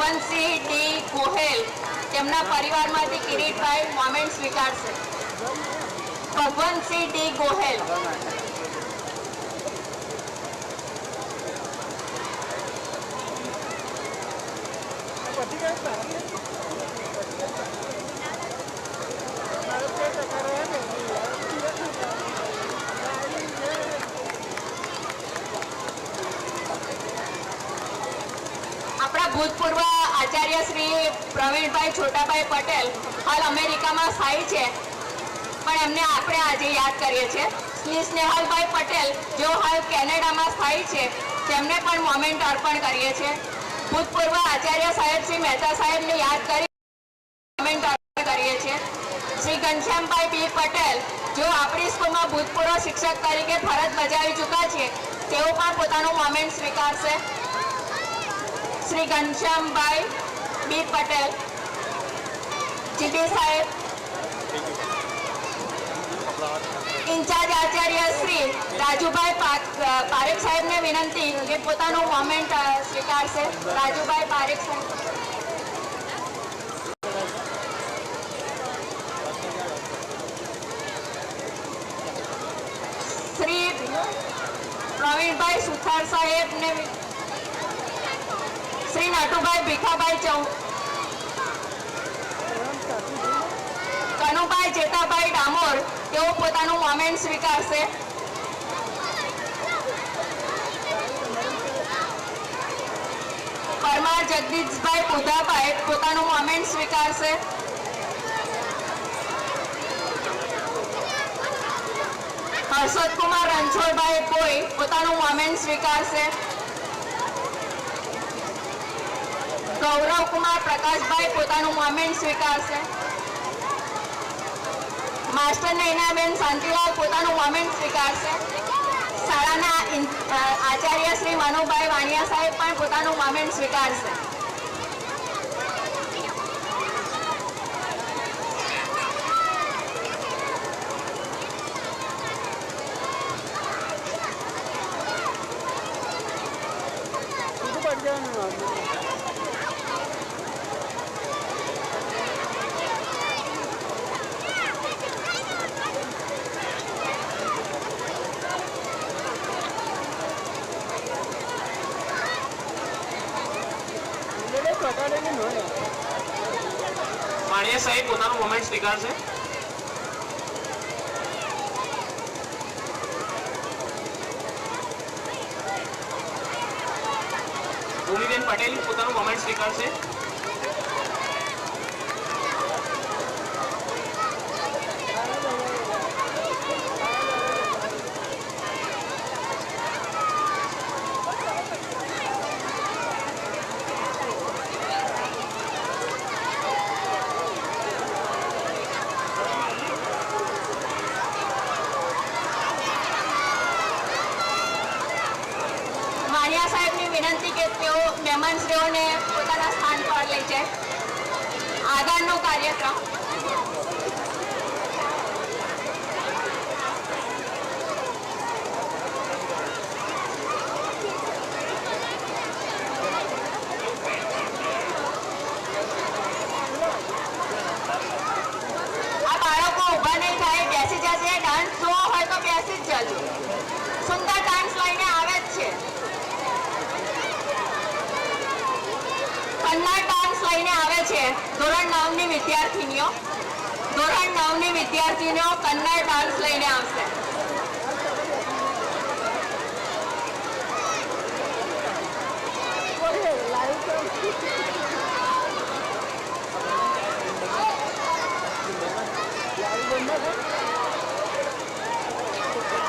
[SPEAKER 2] ભગવંતસિંહ ડી ગોહેલ તેમના પરિવારમાંથી કિરીટભાઈ મોમેન્ટ સ્વીકારશે. ભગવંતસિંહ ડી ગોહેલ. આપણા ભૂતપૂર્વ આચાર્ય શ્રી પ્રવીણભાઈ છોટાભાઈ પટેલ હાલ અમેરિકામાં સ્થાયી છે, પણ એમને આપણે આજે યાદ કરીએ છીએ. શ્રી સ્નેહલભાઈ પટેલ જેઓ હાલ કેનેડામાં સ્થાયી છે, તેમને પણ મોમેન્ટ અર્પણ કરીએ છીએ. ભૂતપૂર્વ આચાર્ય સાહેબ શ્રી મહેતા સાહેબને યાદ કરી મોમેન્ટ અર્પણ કરીએ છીએ. શ્રી ઘનશ્યામભાઈ બી પટેલ જેઓ આપણી સ્કૂલમાં ભૂતપૂર્વ શિક્ષક તરીકે ફરજ બજાવી ચૂક્યા છે, તેઓ પણ પોતાનું મોમેન્ટ સ્વીકારશે. શ્રી ઘનશ્યામભાઈ બી પટેલ. જીડી સાહેબ. ઇન્ચાર્જ આચાર્ય શ્રી રાજુભાઈ પારેખ સાહેબને વિનંતી કે પોતાનું મોમેન્ટ સ્વીકારશે. રાજુભાઈ પારેખ સાહેબ. શ્રી પ્રવીણભાઈ સુથાર સાહેબને. શ્રી નટુભાઈ ભીખાભાઈ કનુભાઈ જેઠાભાઈ ડામોર તેઓ પોતાનું મોમેન્ટ સ્વીકારશે. પરમાર જગદીશભાઈ પુધાભાઈ પોતાનું મોમેન્ટ સ્વીકારશે. હર્ષદકુમાર રણછોડભાઈ કોઈ પોતાનું મોમેન્ટ સ્વીકારશે. ગૌરવકુમાર પ્રકાશભાઈ પોતાનું મોમેન્ટ સ્વીકારશે. માસ્ટર નૈનાબેન શાંતિલાલ પોતાનું મોમેન્ટ સ્વીકારશે. શાળાના આચાર્ય શ્રી મનુભાઈ વાણિયા સાહેબ પણ પોતાનું મોમેન્ટ સ્વીકારશે.
[SPEAKER 7] વાણિયા સાહેબ પોતાનું મોમેન્ટ સ્વીકારશે. ભૂમિબેન પટેલ પોતાનું મોમેન્ટ સ્વીકારશે.
[SPEAKER 2] વાણિયા સાહેબની વિનંતી કે તેઓ મહેમાનશ્રીઓને પોતાના સ્થાન પર લઈ જાય. આગળનો કાર્યક્રમ. આ બાળકો ઊભા નહીં થાય, બેસી જશે. ડાન્સ જોવો હોય તો બેસી જ જજો. સુંદર ડાન્સ લઈને આવે જ છે. કન્નડ ડાન્સ લઈને આવે છે ધોરણ 9 ની વિદ્યાર્થીનીઓ. ધોરણ 9 ની વિદ્યાર્થીનીઓ કન્નડ ડાન્સ લઈને આવશે.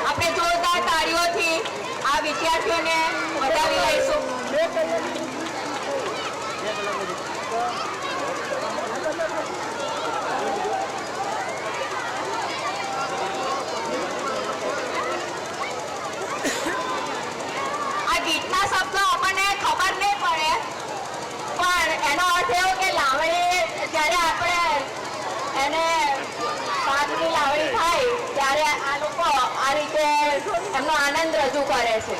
[SPEAKER 2] આપણે જોરદાર તાળીઓથી આ વિદ્યાર્થીઓને વધાવી લઈશું. આ ગીતના શબ્દો આપણને ખબર નહીં પડે, પણ એનો અર્થ એવો કે લાવણી જ્યારે આપણે એને સાતની લાવણી થાય ત્યારે આ લોકો આ રીતે એમનો આનંદ રજૂ કરે છે.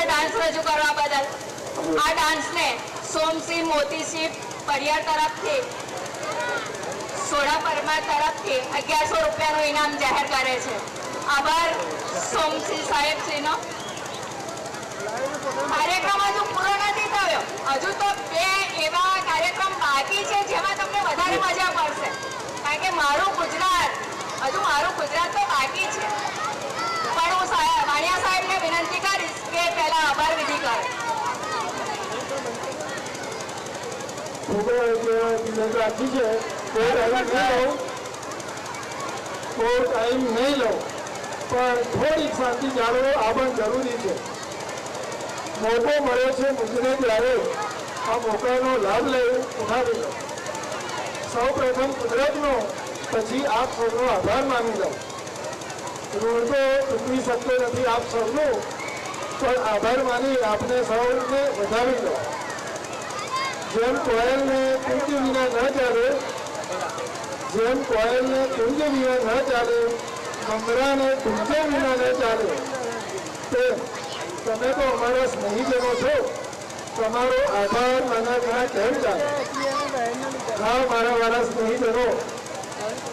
[SPEAKER 2] સુંદર ડાન્સ રજૂ કરવા બદલ. આ ડાન્સને સોમસિંહ મોતીસિંહ પરિયાર તરફથી સોડા પરમાર તરફથી 1100 રૂપિયાનું ઇનામ જાહેર કરે છે. આભાર સોમસિંહ સાહેબશ્રીનો. કાર્યક્રમ હજુ પૂરો નથી થયો. હજુ તો 2 એવા કાર્યક્રમ બાકી છે જેમાં તમને વધારે મજા પડશે. કારણ કે મારું ગુજરાત તો બાકી છે. પણ હું વાણિયા સાહેબને વિનંતી કરીશ કે પહેલા આભાર વિધિ કરે.
[SPEAKER 3] રાખી છે બહુ ટાઈમ નહીં લો, પણ થોડીક શાંતિ જાળવો આ પણ જરૂરી છે. મોકો મળ્યો છે મુજને ત્યારે આ મોકાનો લાભ લઈ ઉઠાવી લો. સૌ પ્રથમ કુદરતનો, પછી આપ સૌનો આભાર માની લો. ઋણ તો ચૂકવી શકતો નથી આપ સૌનું, પણ આભાર માની આપને સૌને વધાવી લો. જેમ કોયલને કુંજ વિના ન ચાલે, જેમ કોયલને કુંજ વિના ન ચાલે, મમરાને કુંજે વિના ન ચાલે, તેમ તમે તો અમારા સ્નેહીજનો છો. તમારો આભાર માના ઘણા કેમ ચાલે? હા, મારા વાળા સ્નેહીજનો,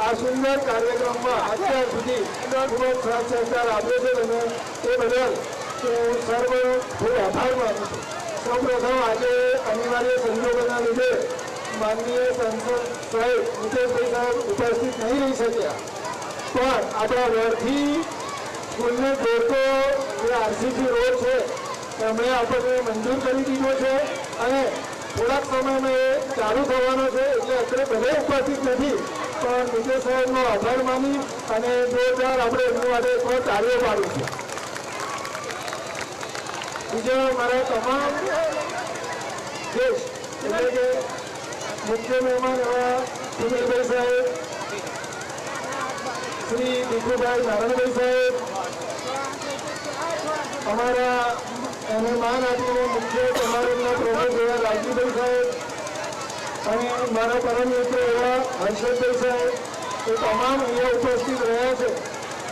[SPEAKER 3] આ સુંદર કાર્યક્રમમાં અત્યાર સુધી ખૂબ જ સાથ સહકાર આપ્યો છે તમે, એ બદલ હું સર્વનો ખૂબ આભાર માનું છું. સૌપ્રથમ આજે અનિવાર્ય સંજોગોના લીધે માનનીય સંસદ સાહેબ નીતેશભાઈ સાહેબ ઉપસ્થિત નહીં રહી શક્યા, પણ આપણા વડથી સ્કૂલને જોડતો જે આરસીસી રોડ છે એમણે આપણને મંજૂર કરી દીધો છે અને થોડાક સમયમાં એ ચાલુ થવાનો છે. એટલે અત્યારે ભલે ઉપસ્થિત નથી, પણ નીતેશ સાહેબનો આભાર માની અને જોરદાર આપણે એમની માટે એક કાર્ય પાડીશું. બીજા મારા તમામ દેશ એટલે કે મુખ્ય મહેમાન એવા સુનિલભાઈ સાહેબ, શ્રી દીપુભાઈ નારાયણભાઈ સાહેબ, અમારા એને માન આપીને મુખ્ય સમારોહના પ્રમુખ એવા લાલજીભાઈ સાહેબ અને મારા પરમ મિત્ર એવા હર્ષદભાઈ સાહેબ, એ તમામ અહીંયા ઉપસ્થિત રહ્યા છે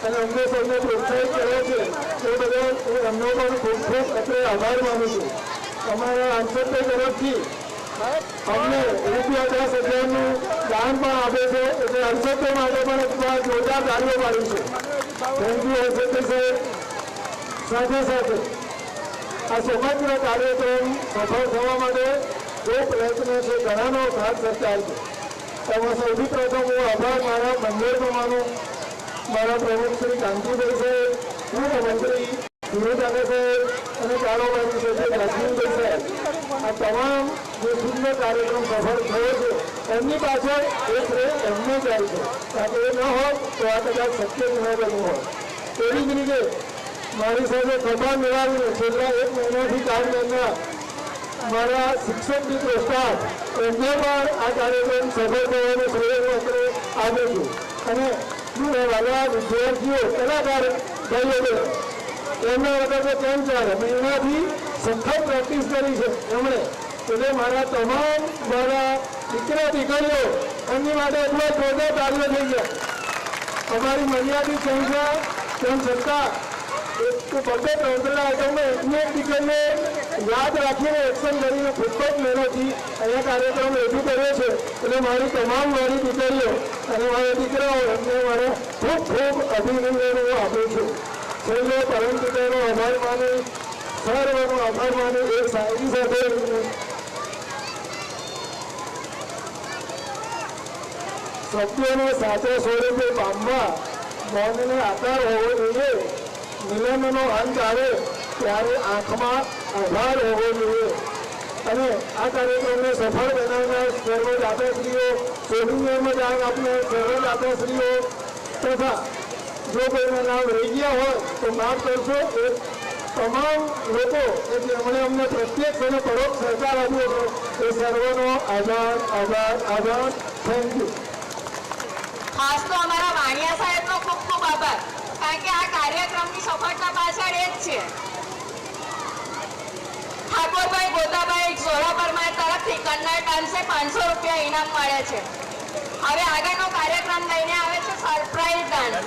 [SPEAKER 3] અને અમને સૌને પ્રોત્સાહિત કર્યા છે. એ બદલ હું એમનો પણ ખૂબ ખૂબ અત્રે આભાર માનું છું. અમારા હર્ષદભાઈ તરફથી અમને ₹10,000નું દાન પણ આપે છે, એટલે હર્ષદભાઈ માટે પણ એક જોરદાર તાળીઓ પાડી છે. થેન્ક યુ હર્ષદભાઈ સાહેબ. સાથે સાથે આ સમગ્ર કાર્યક્રમ સફળ થવા માટે જે પ્રયત્ન છે ઘણાનો સાથ સહકાર છે. એમાં સૌથી પ્રથમ હું આભાર મારા મંદિરનો માનું, મારા પ્રમુખ શ્રી કાંતિભાઈ સાહેબ, મંત્રી સુરેશ કાકા સાહેબ અને કારોબારી સચિવ લક્ષ્મીભાઈ સાહેબ, આ તમામ જે સુંદર કાર્યક્રમ સફળ થયો છે એમની પાછળ એ શ્રેય એમને જાય છે. કારણ કે એ ન હોત તો આ કદાચ શક્ય જ ન બન્યું હોત. એવી જ રીતે મારી સાથે ખભા મેળવીને છેલ્લા 1 મહિનાથી કામ કરનાર મારા શિક્ષક મિત્રો સ્ટાફ એમને પણ આ કાર્યક્રમ સફળ થવાનો શ્રેય હું અત્રે આપું છું. અને વાલા વિદ્યાર્થીઓ કલાકાર ભાઈઓ એમના વખતે કેમ ચાલે, મહિનાથી સખત પ્રેક્ટિસ કરી છે એમણે. એટલે મારા તમામ મારા દીકરા દીકરીઓ એમની માટે એટલો જોરદાર કાર્ય થઈ ગયા. અમારી મર્યાદિત સંખ્યા તેમ છતાં બધે 3 આઈટમમાં એકને એક દીકરીને યાદ રાખીને એક્શન કરીને ખૂબ જ મહેનતથી અહીંયા કાર્યક્રમ રજૂ કર્યો છે. એટલે મારી તમામ મારી દીકરીઓ અને મારા દીકરાઓ એમને મારે ખૂબ ખૂબ અભિનંદનો આપું છું. છેલ્લે પરમ પિતાનો આભાર માની, સર્વનો આભાર માની એક શાયરી સાથે શબ્દોને સાચા સ્વરૂપે પામવા મૌનને આકાર હોવો જોઈએ. મિલનનો અંત આવે ત્યારે આંખમાં આભાર હોવો જોઈએ. અને આ કાર્યક્રમને સફળ બનાવનાર સર્વ દાતાશ્રીઓ, સેમિનારમાં જાણ આપનાર સર્વ દાતાશ્રીઓ તથા જો કોઈના નામ રહી ગયા હોય તો માફ કરશો. એ તમામ લોકો કે જેમણે અમને પ્રત્યક્ષ અને પરોક્ષ સહકાર આપ્યો છે એ સર્વનો આભાર આભાર આભાર. Thank you.
[SPEAKER 2] ખાસ તો અમારા વાણિયા સાહેબનો ખૂબ ખૂબ આભાર. કારણ કે આ કાર્યક્રમની સફળતા પાછળ એ જ છે. ઠાકોરભાઈ ગોતાભાઈ સોડા પરમાર તરફથી કન્નડ ડાન્સે 500 રૂપિયા ઇનામ મળે છે. હવે આગળનો કાર્યક્રમ લઈને આવે છે સરપ્રાઈઝ ડાન્સ.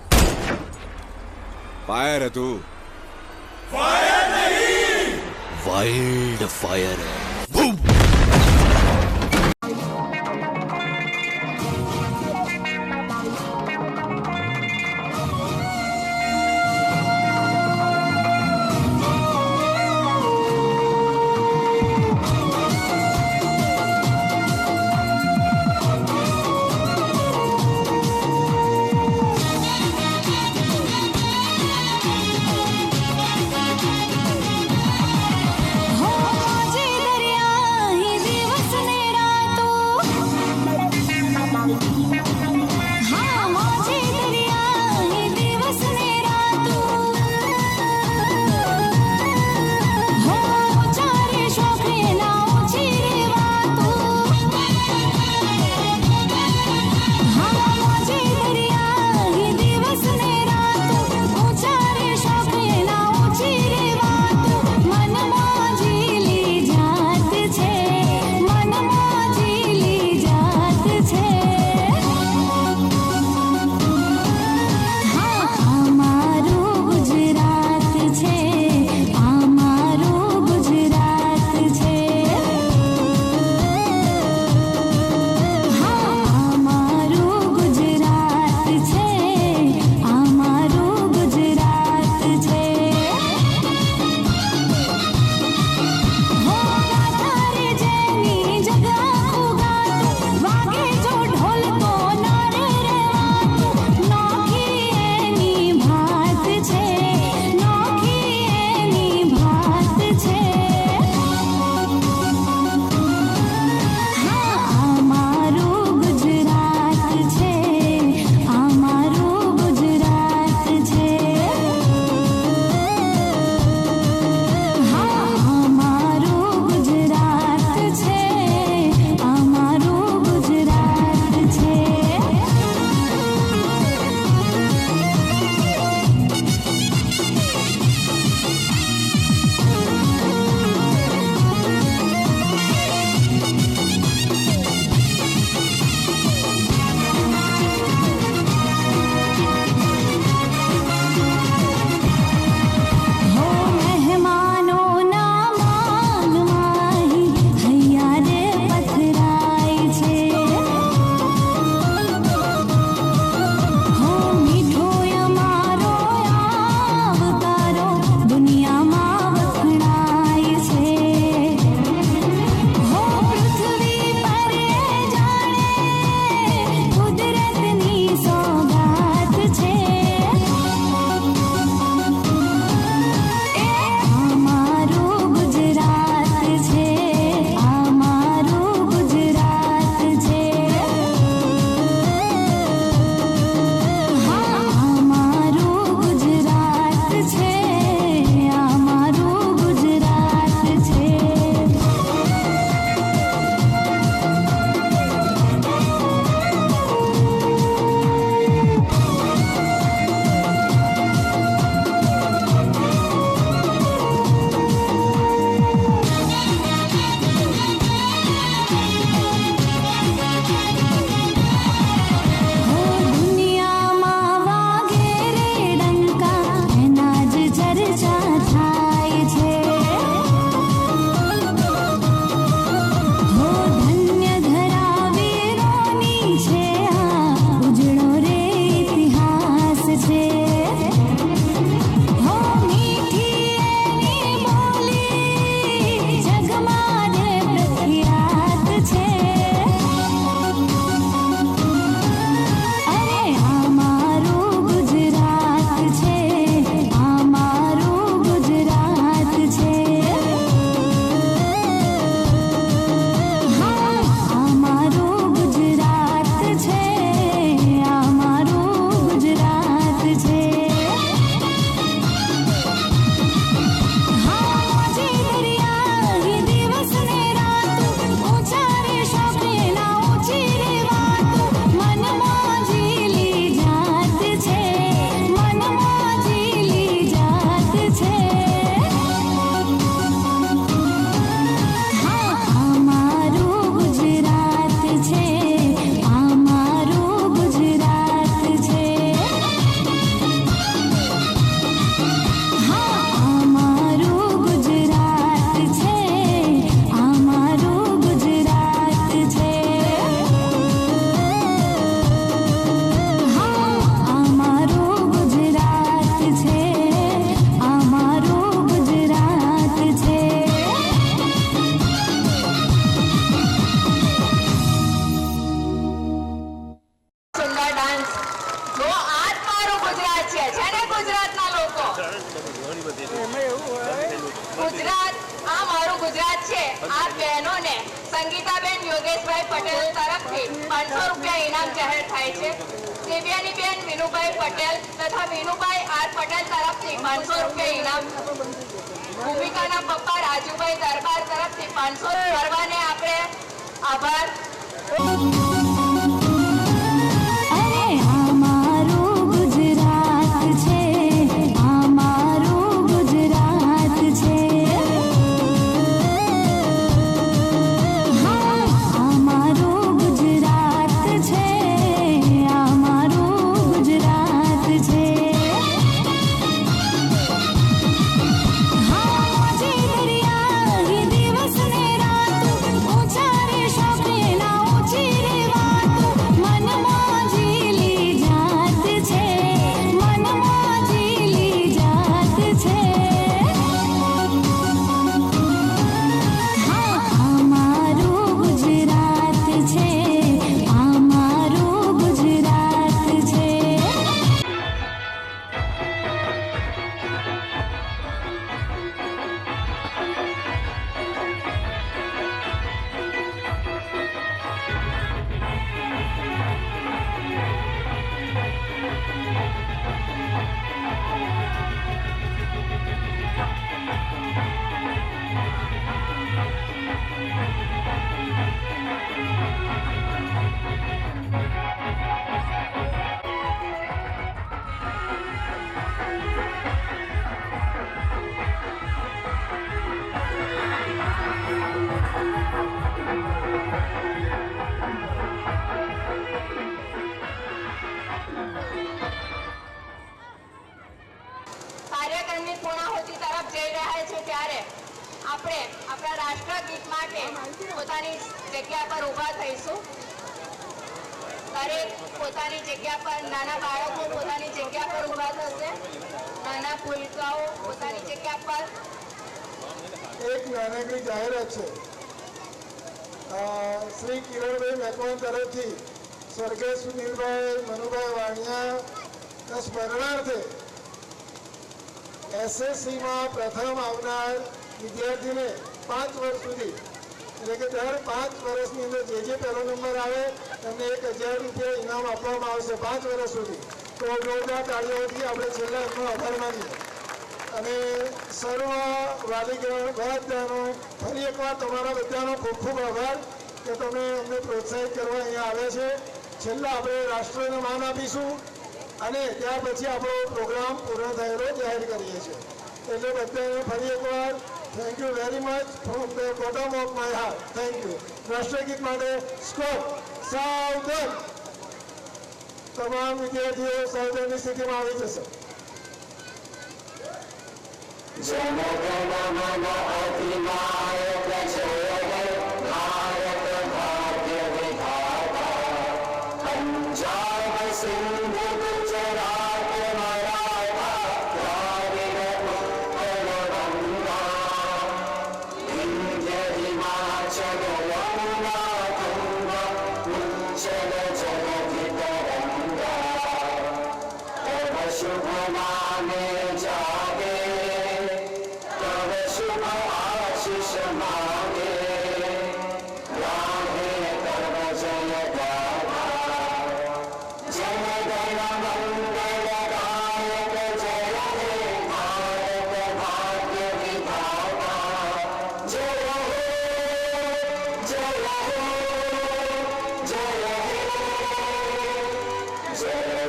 [SPEAKER 8] फायर है तू वाइल्ड फायर है
[SPEAKER 9] हो जे
[SPEAKER 2] છે આ બહેનોને સંગીતાબેન યોગેશભાઈ પટેલ તરફથી 500 રૂપિયા ઇનામ જાહેર થાય છે. દિવ્યાનીબેન વિનુભાઈ પટેલ તથા વિનુભાઈ આર પટેલ તરફથી 500 રૂપિયા ઇનામ. ભૂમિકાના પપ્પા રાજુભાઈ દરબાર તરફથી 500. સર્વને આપણે આભાર.
[SPEAKER 9] અરે અમારું ગુજરાત છે, અમારું ગુજરાત છે, હા અમારું ગુજરાત છે, અમારું ગુજરાત છે, હા જે દરિયા દિવસ ને રાત ઊંચા રે શોખે ના ઊંચી રે વાત મનમાં જીલી જાત છે, મનમાં જીલી જાત છે, હા અમારું ગુજરાત છે, અમારું ગુજરાત છે.
[SPEAKER 2] કાર્યક્રમની પૂર્ણાહુતિ તરફ જઈ રહ્યા છે ત્યારે આપણે આપણા રાષ્ટ્રગીત માટે પોતાની જગ્યા પર ઊભા થઈશું. દરેક પોતાની જગ્યા પર, નાના બાળકો પોતાની જગ્યા પર ઊભા થશે, નાના ભૂલકાઓ પોતાની જગ્યા પર.
[SPEAKER 10] એક નાનકડી જાહેરાત છે. શ્રી કિરણભાઈ મેકવાન તરફથી સ્વર્ગસ્થ સુનિલભાઈ મનુભાઈ વાણિયાના સ્મરણાર્થે એસએસસીમાં પ્રથમ આવનાર વિદ્યાર્થીને 5 વર્ષ સુધી, એટલે કે દર 5 વર્ષની અંદર જે પહેલો નંબર આવે એમને 1000 રૂપિયા ઇનામ આપવામાં આવશે 5 વર્ષ સુધી. તો જોરદાર તાળીઓથી આપણે છેલ્લા એમનો આભાર માનીએ. અને સર્વ વાલીગણ બધાનો ફરી એકવાર તમારા બધાનો ખૂબ ખૂબ આભાર કે તમે અમને પ્રોત્સાહિત કરવા અહીંયા આવ્યા છે. છેલ્લા આપણે રાષ્ટ્રને માન આપીશું અને ત્યાર પછી આપણો પ્રોગ્રામ પૂર્ણ થયેલો જાહેર કરીએ છીએ. એટલે બધાને ફરી એકવાર thank you very much from the bottom of my heart. Thank you. રાષ્ટ્રગીત માટે સ્કોપ સાવધાન. તમામ વિદ્યાર્થીઓ સાવધાનની સ્થિતિમાં આવી જશે.
[SPEAKER 1] જય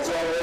[SPEAKER 1] જય